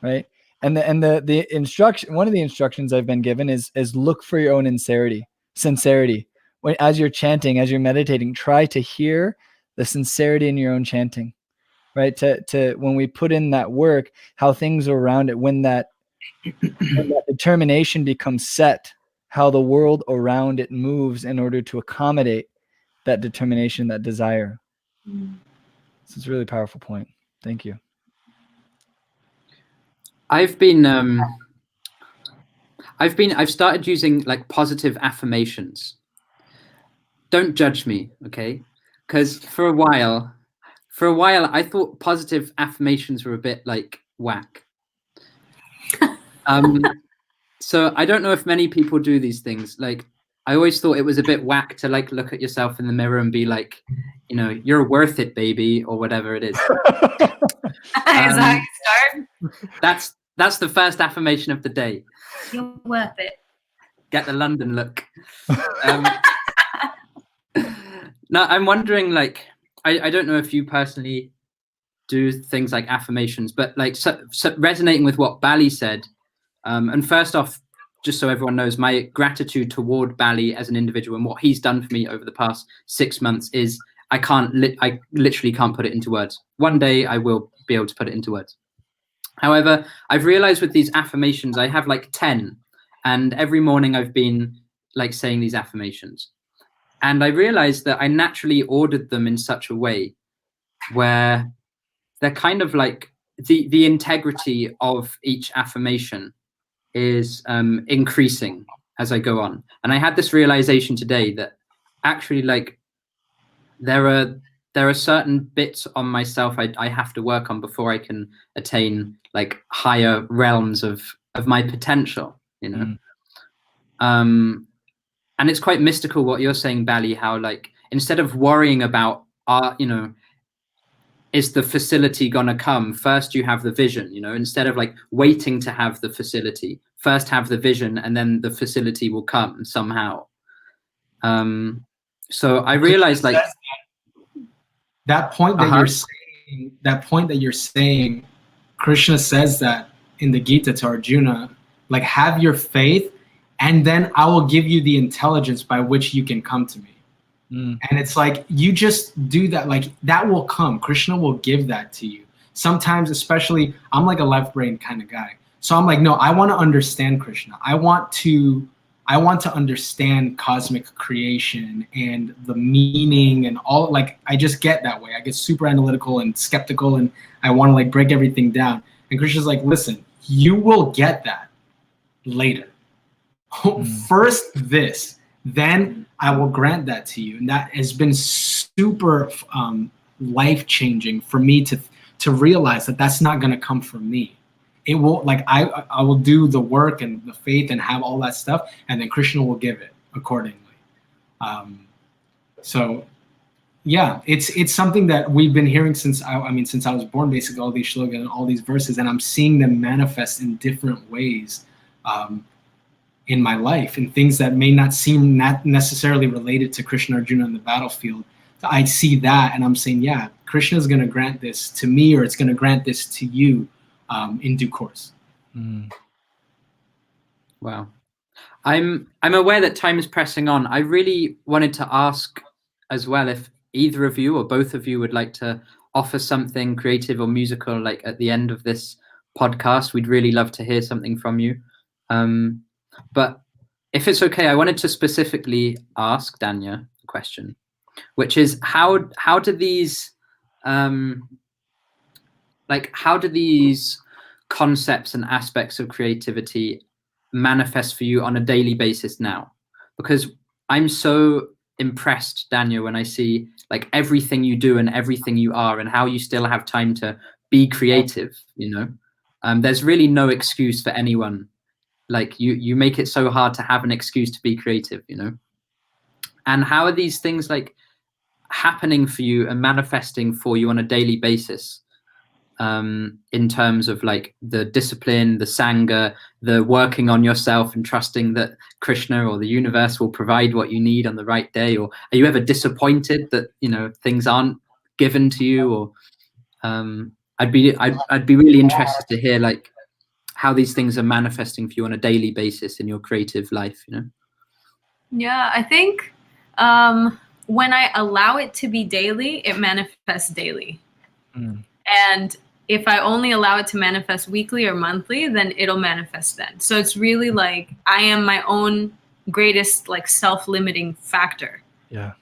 right? And the instruction, one of the instructions I've been given is look for your own sincerity. As you're chanting, as you're meditating, try to hear the sincerity in your own chanting, right? To when we put in that work, how things are around it, when that determination becomes set, how the world around it moves in order to accommodate that determination, that desire. So it's a really powerful point. Thank you. I've started using like positive affirmations. Don't judge me, okay? Because for a while I thought positive affirmations were a bit like whack. So I don't know if many people do these things. Like, I always thought it was a bit whack to like look at yourself in the mirror and be like, you're worth it, baby, or whatever it is. Is that how you start? That's the first affirmation of the day. You're worth it. Get the London look. No, I'm wondering, like, I don't know if you personally do things like affirmations, but like so resonating with what Bali said. And first off, just so everyone knows, my gratitude toward Bali as an individual and what he's done for me over the past 6 months is I literally can't put it into words. One day I will be able to put it into words. However, I've realized with these affirmations, I have like 10, and every morning I've been like saying these affirmations. And I realized that I naturally ordered them in such a way where they're kind of like the integrity of each affirmation is increasing as I go on. And I had this realization today that actually, like, there are certain bits on myself I have to work on before I can attain like higher realms of my potential, and it's quite mystical what you're saying, Bali, how like instead of worrying about is the facility gonna come? First you have the vision, you know, instead of like waiting to have the facility, first have the vision and then the facility will come somehow. So I realized like that point that you're saying, Krishna says that in the Gita to Arjuna, like, have your faith and then I will give you the intelligence by which you can come to me. And it's like, you just do that, like that will come. Krishna will give that to you. Sometimes, especially, I'm like a left brain kind of guy. So I'm like, no, I want to understand Krishna. I want to understand cosmic creation and the meaning and all. Like, I just get that way. I get super analytical and skeptical, and I want to like break everything down. And Krishna's like, listen, you will get that later. First this, then I will grant that to you. And that has been super life-changing for me to realize that that's not going to come from me. It will, like, I will do the work and the faith and have all that stuff, and then Krishna will give it accordingly. So yeah, it's something that we've been hearing since I was born, basically, all these shlokas and all these verses, and I'm seeing them manifest in different ways in my life, and things that may not seem not necessarily related to Krishna Arjuna in the battlefield. I see that and I'm saying, yeah, Krishna is going to grant this to me, or it's going to grant this to you in due course. Wow. I'm aware that time is pressing on. I really wanted to ask as well if either of you or both of you would like to offer something creative or musical, like at the end of this podcast. We'd really love to hear something from you. But if it's okay, I wanted to specifically ask Dhanya a question, which is how do these concepts and aspects of creativity manifest for you on a daily basis now? Because I'm so impressed, Dhanya, when I see like everything you do and everything you are and how you still have time to be creative, you know. There's really no excuse for anyone. Like you make it so hard to have an excuse to be creative, you know. And how are these things like happening for you and manifesting for you on a daily basis, in terms of like the discipline, the sangha, the working on yourself and trusting that Krishna or the universe will provide what you need on the right day? Or are you ever disappointed that, you know, things aren't given to you? Or I'd be really interested to hear like how these things are manifesting for you on a daily basis in your creative life, you know? Yeah, I think when I allow it to be daily, it manifests daily. And if I only allow it to manifest weekly or monthly, then it'll manifest then. So it's really like I am my own greatest like self-limiting factor. Yeah.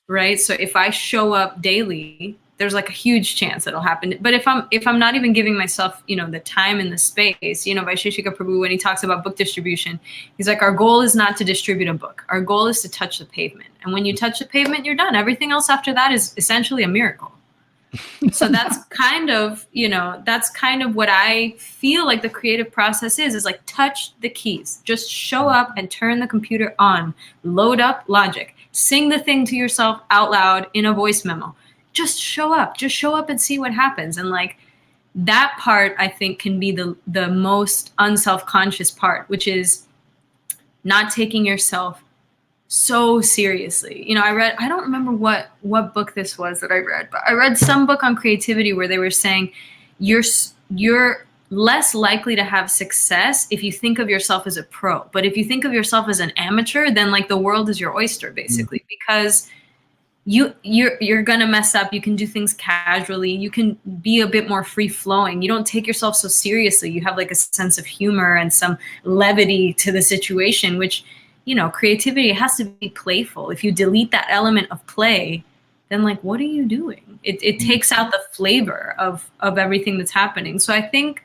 Right. So if I show up daily, there's like a huge chance it'll happen. But if I'm not even giving myself, you know, the time and the space, you know, by Shishika Prabhu, when he talks about book distribution, he's like, our goal is not to distribute a book. Our goal is to touch the pavement. And when you touch the pavement, you're done. Everything else after that is essentially a miracle. So that's kind of, you know, that's kind of what I feel like the creative process is like touch the keys, just show up and turn the computer on, load up Logic, sing the thing to yourself out loud in a voice memo. Just show up and see what happens. And like that part, I think, can be the most unself-conscious part, which is not taking yourself so seriously. You know, I don't remember what book this was that I read, but I read some book on creativity where they were saying you're less likely to have success if you think of yourself as a pro. But if you think of yourself as an amateur, then like the world is your oyster, basically, because you're gonna mess up. You can do things casually. You can be a bit more free flowing. You don't take yourself so seriously. You have like a sense of humor and some levity to the situation, which, you know, creativity has to be playful. If you delete that element of play, then like, what are you doing? It takes out the flavor of everything that's happening. So I think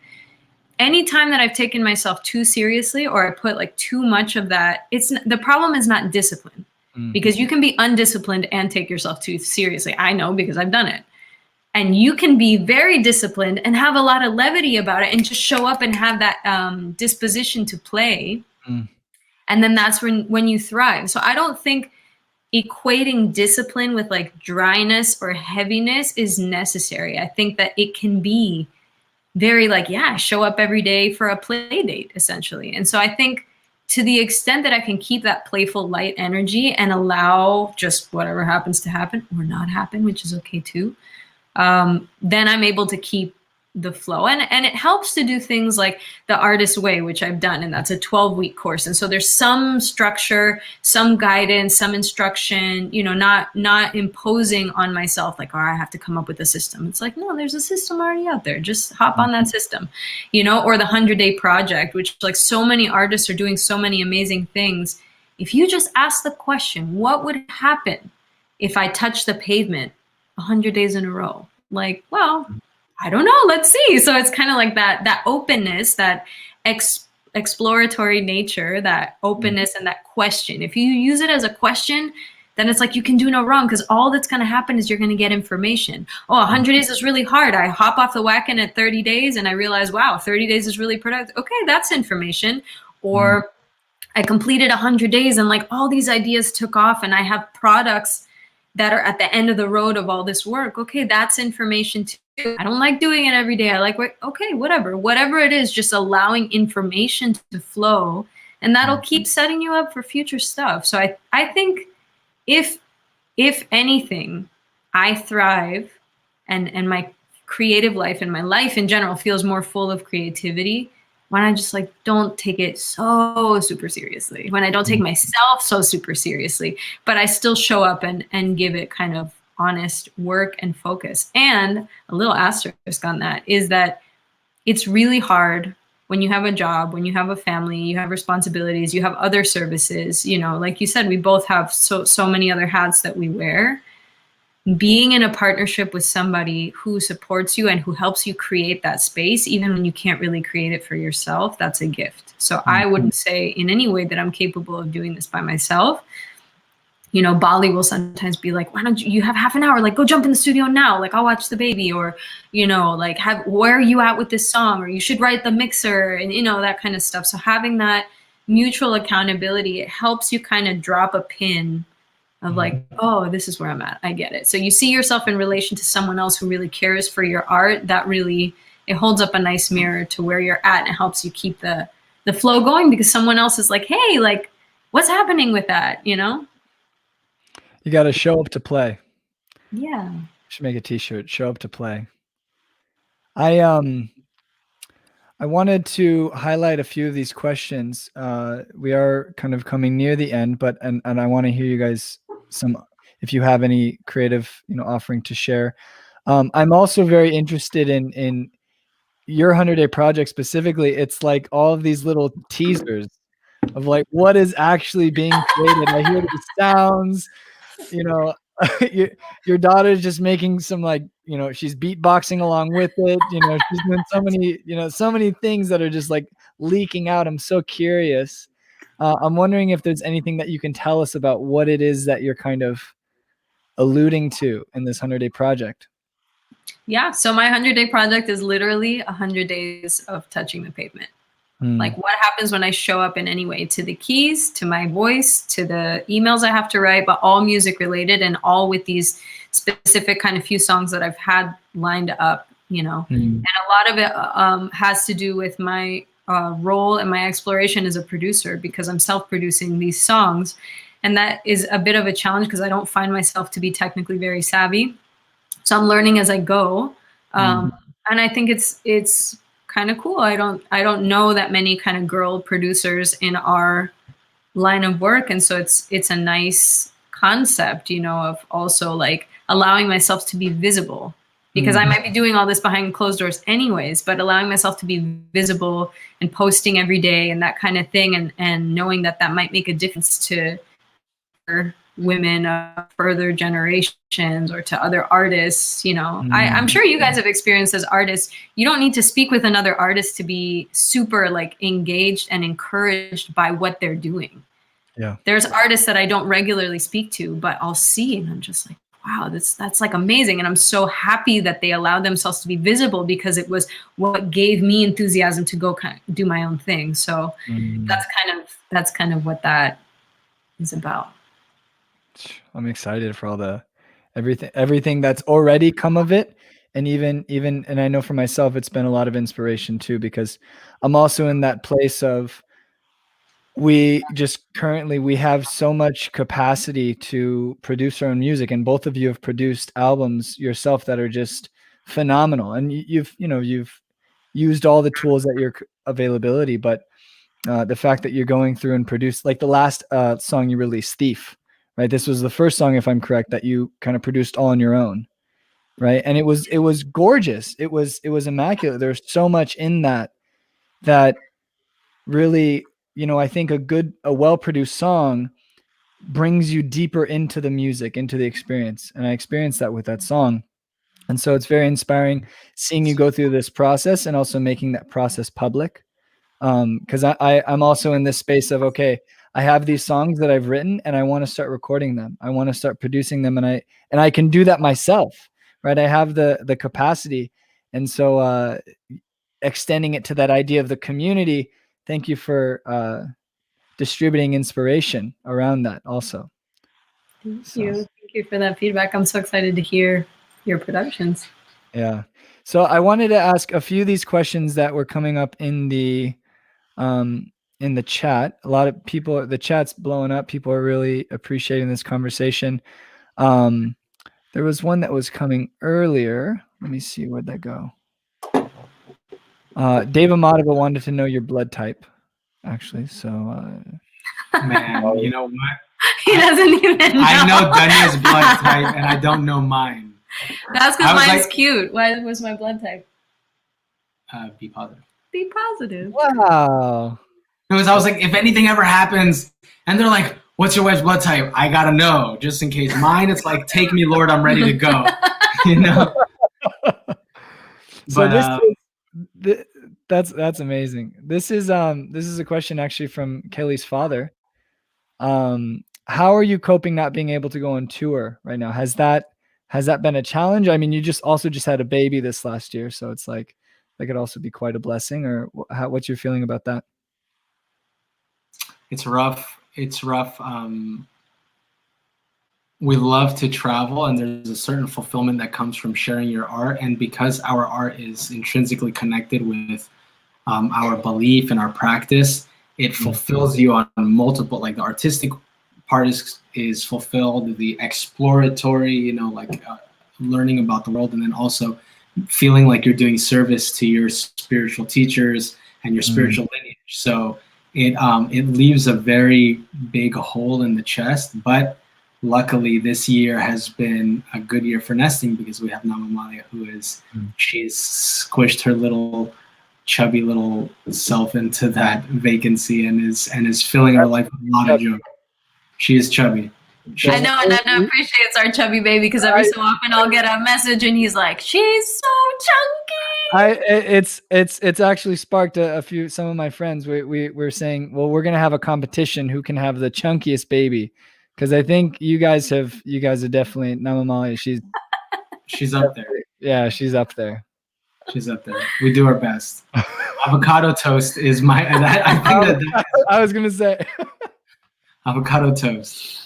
anytime that I've taken myself too seriously or I put like too much of that, the problem is not discipline. Because you can be undisciplined and take yourself too seriously. I know because I've done it. And you can be very disciplined and have a lot of levity about it and just show up and have that disposition to play. And then that's when you thrive. So I don't think equating discipline with like dryness or heaviness is necessary. I think that it can be very like, yeah, show up every day for a play date, essentially. And so I think to the extent that I can keep that playful, light energy and allow just whatever happens to happen or not happen, which is okay too, then I'm able to keep the flow. And it helps to do things like the Artist Way, which I've done, and that's a 12-week course. And so there's some structure, some guidance, some instruction, you know, not imposing on myself like, oh, I have to come up with a system. It's like, no, there's a system already out there. Just hop on that system, you know, or the 100-Day Project, which like so many artists are doing so many amazing things. If you just ask the question, what would happen if I touched the pavement 100 days in a row? Like, well, I don't know. Let's see. So it's kind of like that openness, that exploratory nature, that openness and that question. If you use it as a question, then it's like you can do no wrong, because all that's going to happen is you're going to get information. Oh, 100 days is really hard. I hop off the wagon at 30 days and I realize, wow, 30 days is really productive. Okay, that's information. Or I completed 100 days and like all these ideas took off and I have products that are at the end of the road of all this work. Okay, that's information too. I don't like doing it every day. I like, okay, whatever it is, just allowing information to flow, and that'll keep setting you up for future stuff. So I think if anything, I thrive and my creative life and my life in general feels more full of creativity when I just like don't take it so super seriously, when I don't take myself so super seriously, but I still show up and give it kind of honest work and focus. And a little asterisk on that is that it's really hard when you have a job, when you have a family, you have responsibilities, you have other services, you know, like you said, we both have so many other hats that we wear. Being in a partnership with somebody who supports you and who helps you create that space, even when you can't really create it for yourself, that's a gift. So I wouldn't say in any way that I'm capable of doing this by myself. You know, Bali will sometimes be like, why don't you have half an hour? Like, go jump in the studio now. Like, I'll watch the baby. Or, you know, like, where are you at with this song? Or you should write the mixer, and, you know, that kind of stuff. So having that mutual accountability, it helps you kind of drop a pin of like, oh, this is where I'm at. I get it. So you see yourself in relation to someone else who really cares for your art. That really, it holds up a nice mirror to where you're at, and it helps you keep the flow going, because someone else is like, hey, like, what's happening with that? You know? You got to show up to play. Yeah. Should make a t-shirt, show up to play. I wanted to highlight a few of these questions. We are kind of coming near the end, but and I want to hear you guys if you have any creative, you know, offering to share. I'm also very interested in your 100-Day Project specifically. It's like all of these little teasers of like what is actually being created. I hear the sounds, you know. Your daughter's just making some, like, you know, she's beatboxing along with it, you know, she's doing so many things that are just like leaking out. I'm so curious. I'm wondering if there's anything that you can tell us about what it is that you're kind of alluding to in this 100-Day Project. Yeah, so my 100-Day Project is literally 100 days of touching the pavement. Like, what happens when I show up in any way, to the keys, to my voice, to the emails I have to write, but all music related, and all with these specific kind of few songs that I've had lined up, you know. And a lot of it has to do with my role and my exploration as a producer, because I'm self-producing these songs. And that is a bit of a challenge because I don't find myself to be technically very savvy. So I'm learning as I go. And I think it's kind of cool. I don't know that many kind of girl producers in our line of work, and so it's a nice concept, you know, of also like allowing myself to be visible, because I might be doing all this behind closed doors anyways, but allowing myself to be visible and posting every day and that kind of thing, and knowing that might make a difference to women of further generations or to other artists, you know. I'm sure you guys have experienced as artists, you don't need to speak with another artist to be super like engaged and encouraged by what they're doing. Yeah. There's artists that I don't regularly speak to, but I'll see and I'm just like, wow, that's like amazing. And I'm so happy that they allowed themselves to be visible, because it was what gave me enthusiasm to go kind of do my own thing. So that's kind of what that is about. I'm excited for all everything that's already come of it. And even, and I know for myself, it's been a lot of inspiration too, because I'm also in that place of, we have so much capacity to produce our own music. And both of you have produced albums yourself that are just phenomenal. And you've used all the tools at your availability, but the fact that you're going through and produce, like the last song you released, Thief, right? This was the first song, if I'm correct, that you kind of produced all on your own, right? And it was gorgeous. It was immaculate. There's so much in that really, I think a well-produced song brings you deeper into the music, into the experience. And I experienced that with that song. And so it's very inspiring seeing you go through this process and also making that process public. Because I'm also in this space of, okay, I have these songs that I've written and I want to start recording them. I want to start producing them, and I can do that myself, right? I have the capacity. And so extending it to that idea of the community, thank you for distributing inspiration around that also. Thank you for that feedback. I'm so excited to hear your productions. Yeah. So I wanted to ask a few of these questions that were coming up in the chat. A lot of people, the chat's blowing up. People are really appreciating this conversation. There was one that was coming earlier. Let me see, where'd that go? Dave Amadova wanted to know your blood type, actually. So, man, you know what? He doesn't even know. I know Dhanya's blood type, and I don't know mine. That's because mine's cute. Why was my blood type? B positive. B positive. Wow. Because I was like, if anything ever happens, and they're like, "What's your wife's blood type?" I gotta know, just in case. Mine, it's like, "Take me, Lord, I'm ready to go." So that's amazing. This is a question actually from Keli's father. How are you coping not being able to go on tour right now? Has that been a challenge? I mean, you just had a baby this last year, so it's like that could also be quite a blessing. Or what's your feeling about that? It's rough. We love to travel, and there's a certain fulfillment that comes from sharing your art. And because our art is intrinsically connected with our belief and our practice, it fulfills you on multiple, like the artistic part is fulfilled, the exploratory, learning about the world, and then also feeling like you're doing service to your spiritual teachers and your spiritual lineage. So it leaves a very big hole in the chest. But luckily this year has been a good year for nesting, because we have Namamalia, she's squished her little chubby little self into that vacancy and is filling our life with a lot of joy. She is chubby. I know, and Ananda appreciates our chubby baby, because every so often I'll get a message and he's like, "She's so chunky." It's actually sparked some of my friends. We're saying, well, we're gonna have a competition who can have the chunkiest baby, because I think you guys are definitely Namamalia. She's up there. Yeah, she's up there. She's up there. We do our best. Avocado toast is my. I was gonna say. Avocado toast.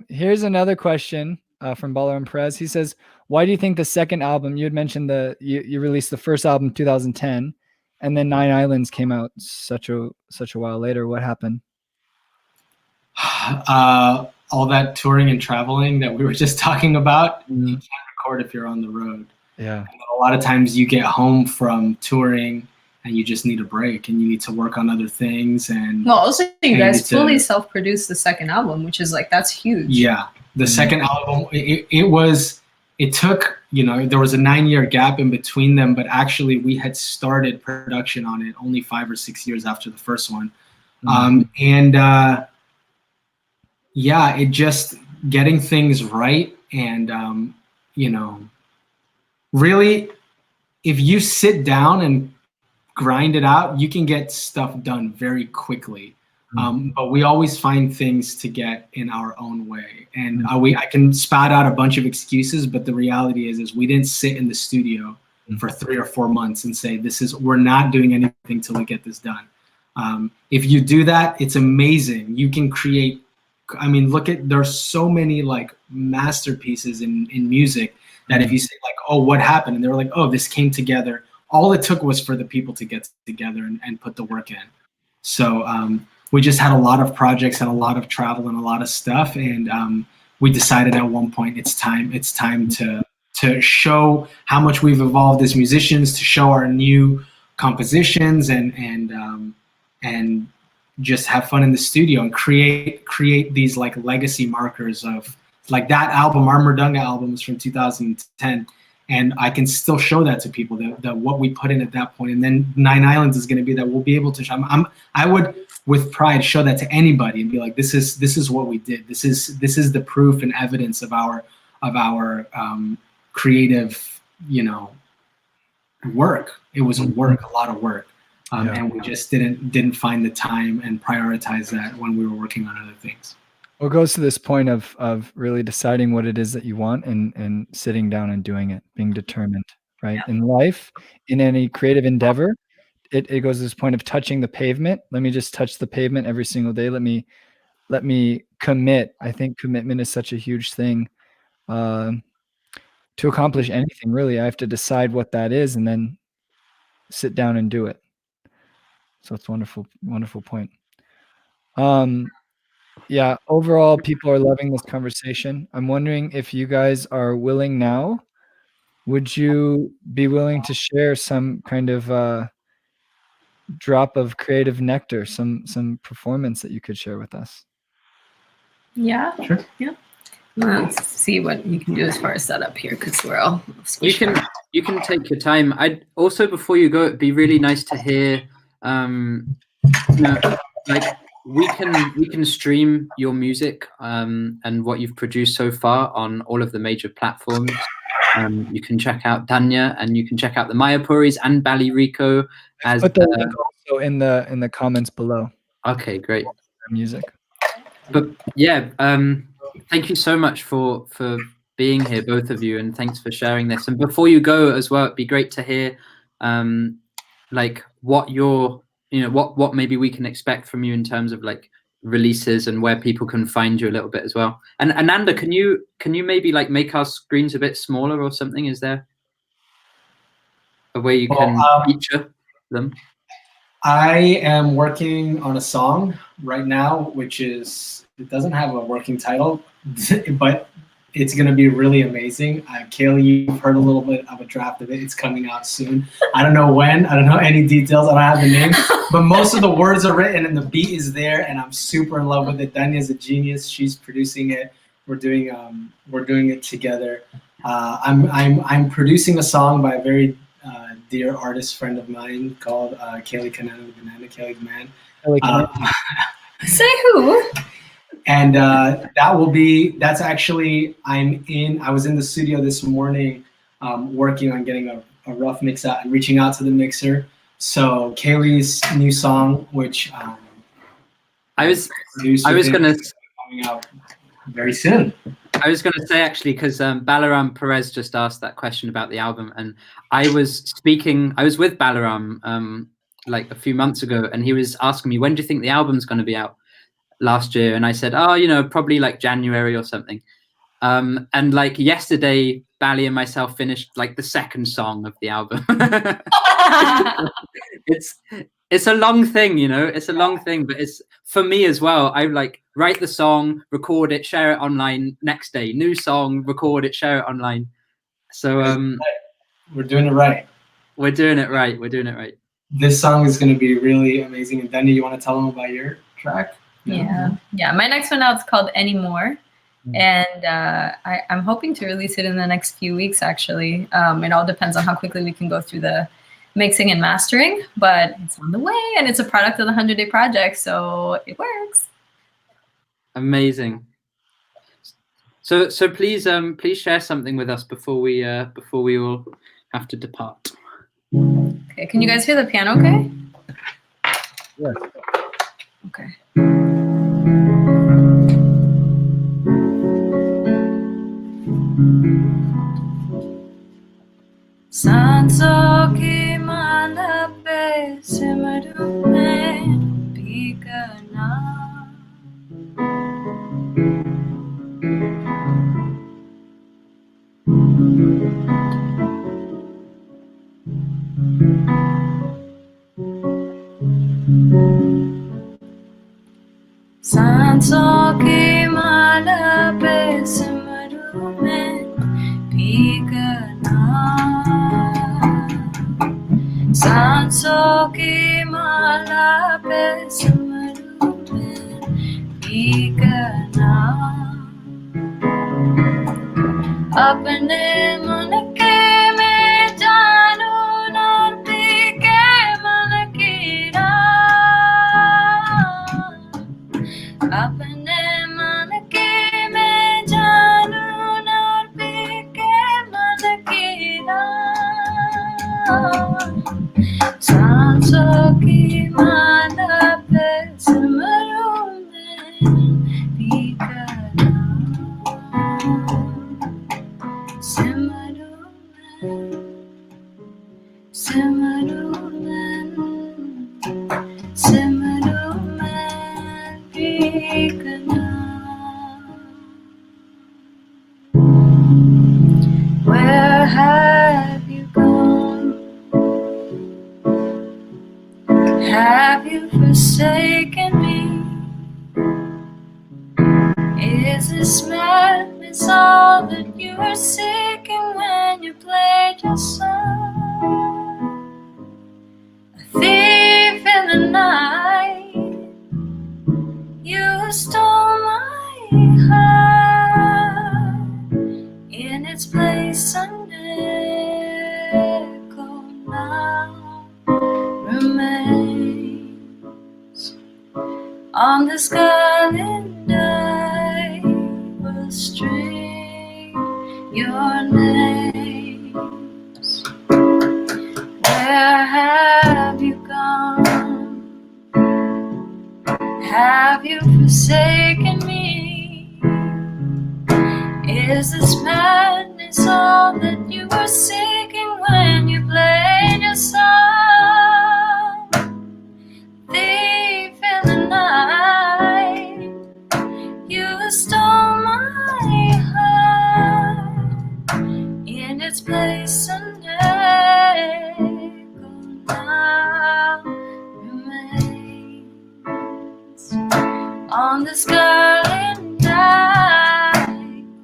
Here's another question from Balaram Perez. He says, why do you think the second album, you had mentioned you released the first album 2010, and then 9 Islands came out such a while later? What happened? All that touring and traveling that we were just talking about. You can't record if you're on the road. Yeah. And a lot of times you get home from touring and you just need a break, and you need to work on other things. And also you guys fully self-produced the second album, which is that's huge. Yeah, the second album, it took, there was a 9-year gap in between them, but actually we had started production on it only 5 or 6 years after the first one. It just getting things right, and really, if you sit down and grind it out, you can get stuff done very quickly. But we always find things to get in our own way. And I can spout out a bunch of excuses, but the reality is we didn't sit in the studio for 3 or 4 months and say, we're not doing anything till we get this done. If you do that, it's amazing. You can create I mean, there's so many like masterpieces in music that if you say like, oh, what happened? And they were like, oh, this came together. All it took was for the people to get together and put the work in. So we just had a lot of projects and a lot of travel and a lot of stuff. And we decided at one point it's time to show how much we've evolved as musicians, to show our new compositions and just have fun in the studio and create these like legacy markers of like that album. Our Murdunga album is from 2010. And I can still show that to people that what we put in at that point. And then Nine Islands is going to be that we'll be able to show. I would with pride show that to anybody and be like, this is what we did. This is the proof and evidence of our creative, work. It was a lot of work. And we just didn't find the time and prioritize that when we were working on other things. Well, it goes to this point of really deciding what it is that you want and sitting down and doing it, being determined, right? Yeah. In life, in any creative endeavor, it goes to this point of touching the pavement. Let me just touch the pavement every single day. Let me commit. I think commitment is such a huge thing to accomplish anything, really. I have to decide what that is and then sit down and do it. So it's wonderful, wonderful point. Yeah, overall, people are loving this conversation. I'm wondering if you guys are willing now. Would you be willing to share some kind of drop of creative nectar, some performance that you could share with us? Yeah, sure. Yeah. Let's see what you can do as far as setup here, because we're all you can take your time. I'd also, before you go, it'd be really nice to hear like we can stream your music and what you've produced so far on all of the major platforms. You can check out Dhanya, and you can check out the Mayapuris and Bali Rico. As put the link also in the comments below. Okay, great. Music. But yeah, thank you so much for being here, both of you, and thanks for sharing this. And before you go as well, it'd be great to hear like what your what maybe we can expect from you in terms of like releases and where people can find you a little bit as well. And Ananda, can you maybe like make our screens a bit smaller or something? Is there a way you can feature them? I am working on a song right now, which it doesn't have a working title, but it's going to be really amazing. Keli, you've heard a little bit of a draft of it. It's coming out soon. I don't know when. I don't know any details. I don't have the name. But most of the words are written and the beat is there, and I'm super in love with it. Danya's a genius. She's producing it. We're doing it together. I'm producing a song by a very dear artist friend of mine called Keli Ananda, the Banana Keli the Man. Say who? And that's actually, I was in the studio this morning working on getting a rough mix out and reaching out to the mixer. So Keli's new song, which I was gonna coming out very soon. I was gonna say actually, because Balaram Perez just asked that question about the album, and I was with Balaram like a few months ago, and he was asking me, when do you think the album's gonna be out? Last year, and I said, probably like January or something. And like yesterday, Bali and myself finished like the second song of the album. It's a long thing, it's a long thing, but it's for me as well. I like write the song, record it, share it online, next day, new song, record it, share it online. So we're doing it right. We're doing it right. This song is going to be really amazing. And Dhanya, you want to tell them about your track? Yeah. My next one out is called Anymore, and I'm hoping to release it in the next few weeks. Actually, it all depends on how quickly we can go through the mixing and mastering, but it's on the way, and it's a product of the 100-Day Project, so it works. Amazing. So please share something with us before we all have to depart. Okay, can you guys hear the piano? Okay. Yes. Okay. Santo ki malape simadume bigana सांसों की माला पे सिमरू में भीगना, सांसों की माला पे सिमरू में भीगना, अपने मन के में जानू नाती के मन की राह, अपने मन के में जानू नाती के मन की राह, सांसों की माला पे सिमरू में भीगना, सिमरू में, सिमरू में, सिमरू में भीगना। Where have you gone? Have you forsaken me? Is this madness all that you were seeking when you played your song? A thief in the night, you stole my heart. In its place an echo now remains. On the scarlet I will string your names. Where have you gone? Have you forsaken me? Is this madness all that you were seeking when you played your song? Thief in the night, you stole my heart. In its place an echo now remains. On the scarlet I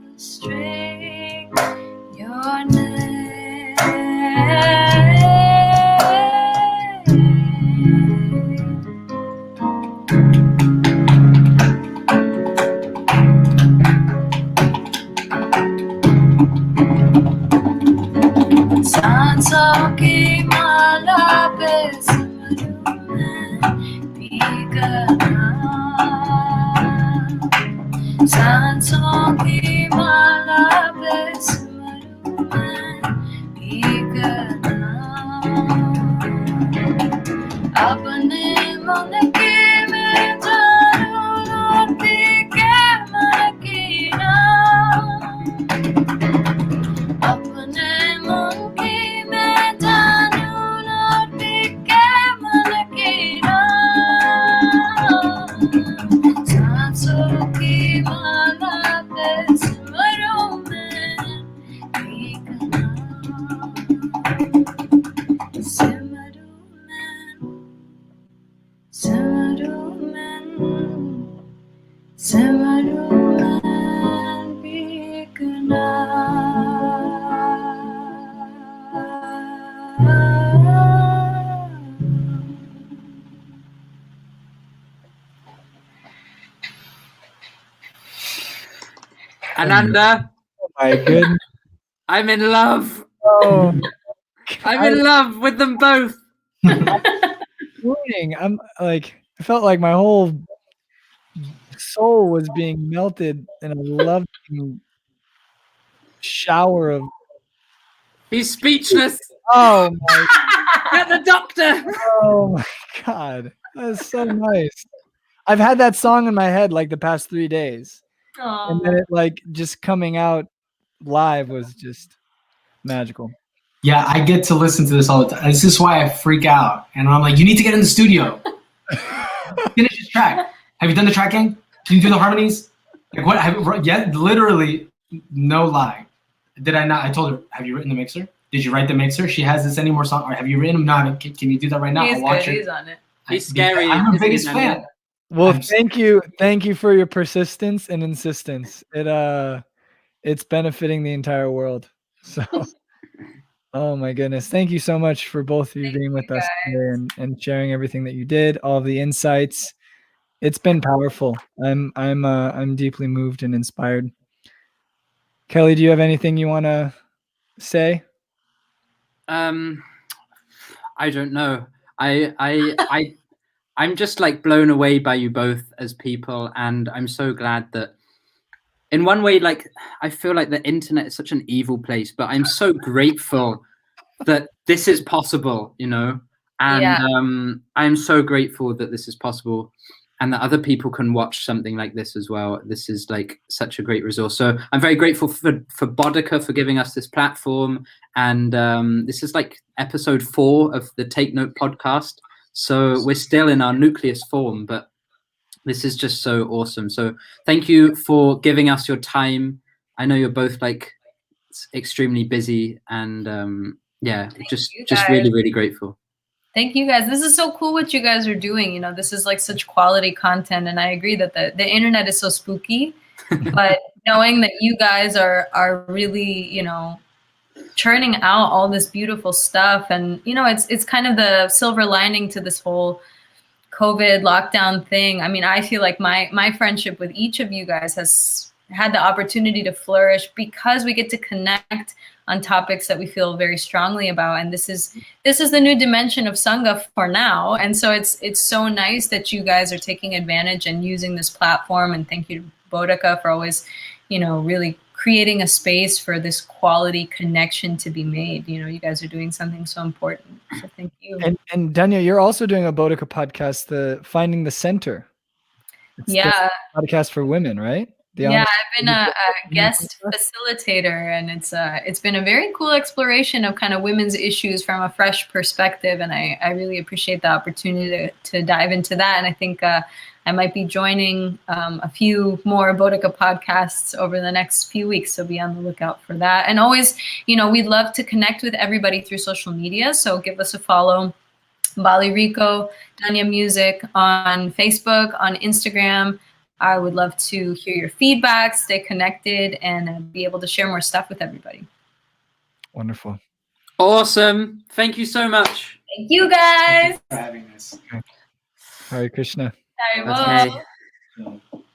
will string your name. सांसों की माला पे सिमरू में भीगना, सांसों की माला पे सिमरू में भीगना, अपने मन के में जानू नाती के मन की राह, अपने मन की में जानू नाती के मन की राह, सांसों की माला पे सिमरू में भीगना, सिमरू में, सिमरू में, सिमरू में भीगना। Ananda, Oh my goodness. I'm in love. Oh, I'm in love with them both. morning. I'm like, I felt like my whole soul was being melted in a loving shower of. He's speechless. Oh my, Get the doctor. oh my God. That's so nice. I've had that song in my head like the past 3 days. And then it like just coming out live was just magical. Yeah, I get to listen to this all the time. This is why I freak out. And I'm like, you need to get in the studio. Finish this track. Have you done the tracking? Can you do the harmonies? Like what? Yeah, literally, no lie. Did I not? I told her, have you written the mixer? Did you write the mixer? She has this any more song? Or have you written them? No, can you do that right now? He's I'll watch good. it. He's on it. He's scary. I'm her isn't he, biggest Daniel? fan. Well, thank you for your persistence and insistence. It's benefiting the entire world. So, oh my goodness, thank you so much for both of you being with us today and sharing everything that you did, all the insights. It's been powerful. I'm deeply moved and inspired. Keli, do you have anything you want to say? I don't know. I'm just like blown away by you both as people, and I'm so glad that in one way, like, I feel like the internet is such an evil place, but I'm so grateful that this is possible, you know, and I'm so grateful that this is possible and that other people can watch something like this as well. This is like such a great resource. So I'm very grateful for Bodica for giving us this platform. And this is like episode 4 of the Take Note podcast. So we're still in our nucleus form, but this is just so awesome. So thank you for giving us your time. I know you're both like extremely busy, and yeah, just really, really grateful. Thank you guys. This is so cool what you guys are doing. You know, this is like such quality content, and I agree that the internet is so spooky, but knowing that you guys are really, you know, churning out all this beautiful stuff, and you know, it's kind of the silver lining to this whole COVID lockdown thing. I mean, I feel like my friendship with each of you guys has had the opportunity to flourish because we get to connect on topics that we feel very strongly about, and this is the new dimension of Sangha for now. And so it's so nice that you guys are taking advantage and using this platform. And thank you to Bodica for always, you know, really creating a space for this quality connection to be made. You know, you guys are doing something so important. So thank you. And Dhanya, you're also doing a Bodica podcast, the Finding the Center. It's the podcast for women, right? I've been a guest facilitator, and it's been a very cool exploration of kind of women's issues from a fresh perspective, and I really appreciate the opportunity to dive into that. And I think I might be joining a few more Bodica podcasts over the next few weeks, so be on the lookout for that. And always, you know, we'd love to connect with everybody through social media, so give us a follow. Bali Rico, Dhanya Music on Facebook, on Instagram. I would love to hear your feedback, stay connected, and be able to share more stuff with everybody. Wonderful. Awesome. Thank you so much. Thank you, guys. For having us. Hare Krishna. Hare Bo. Okay.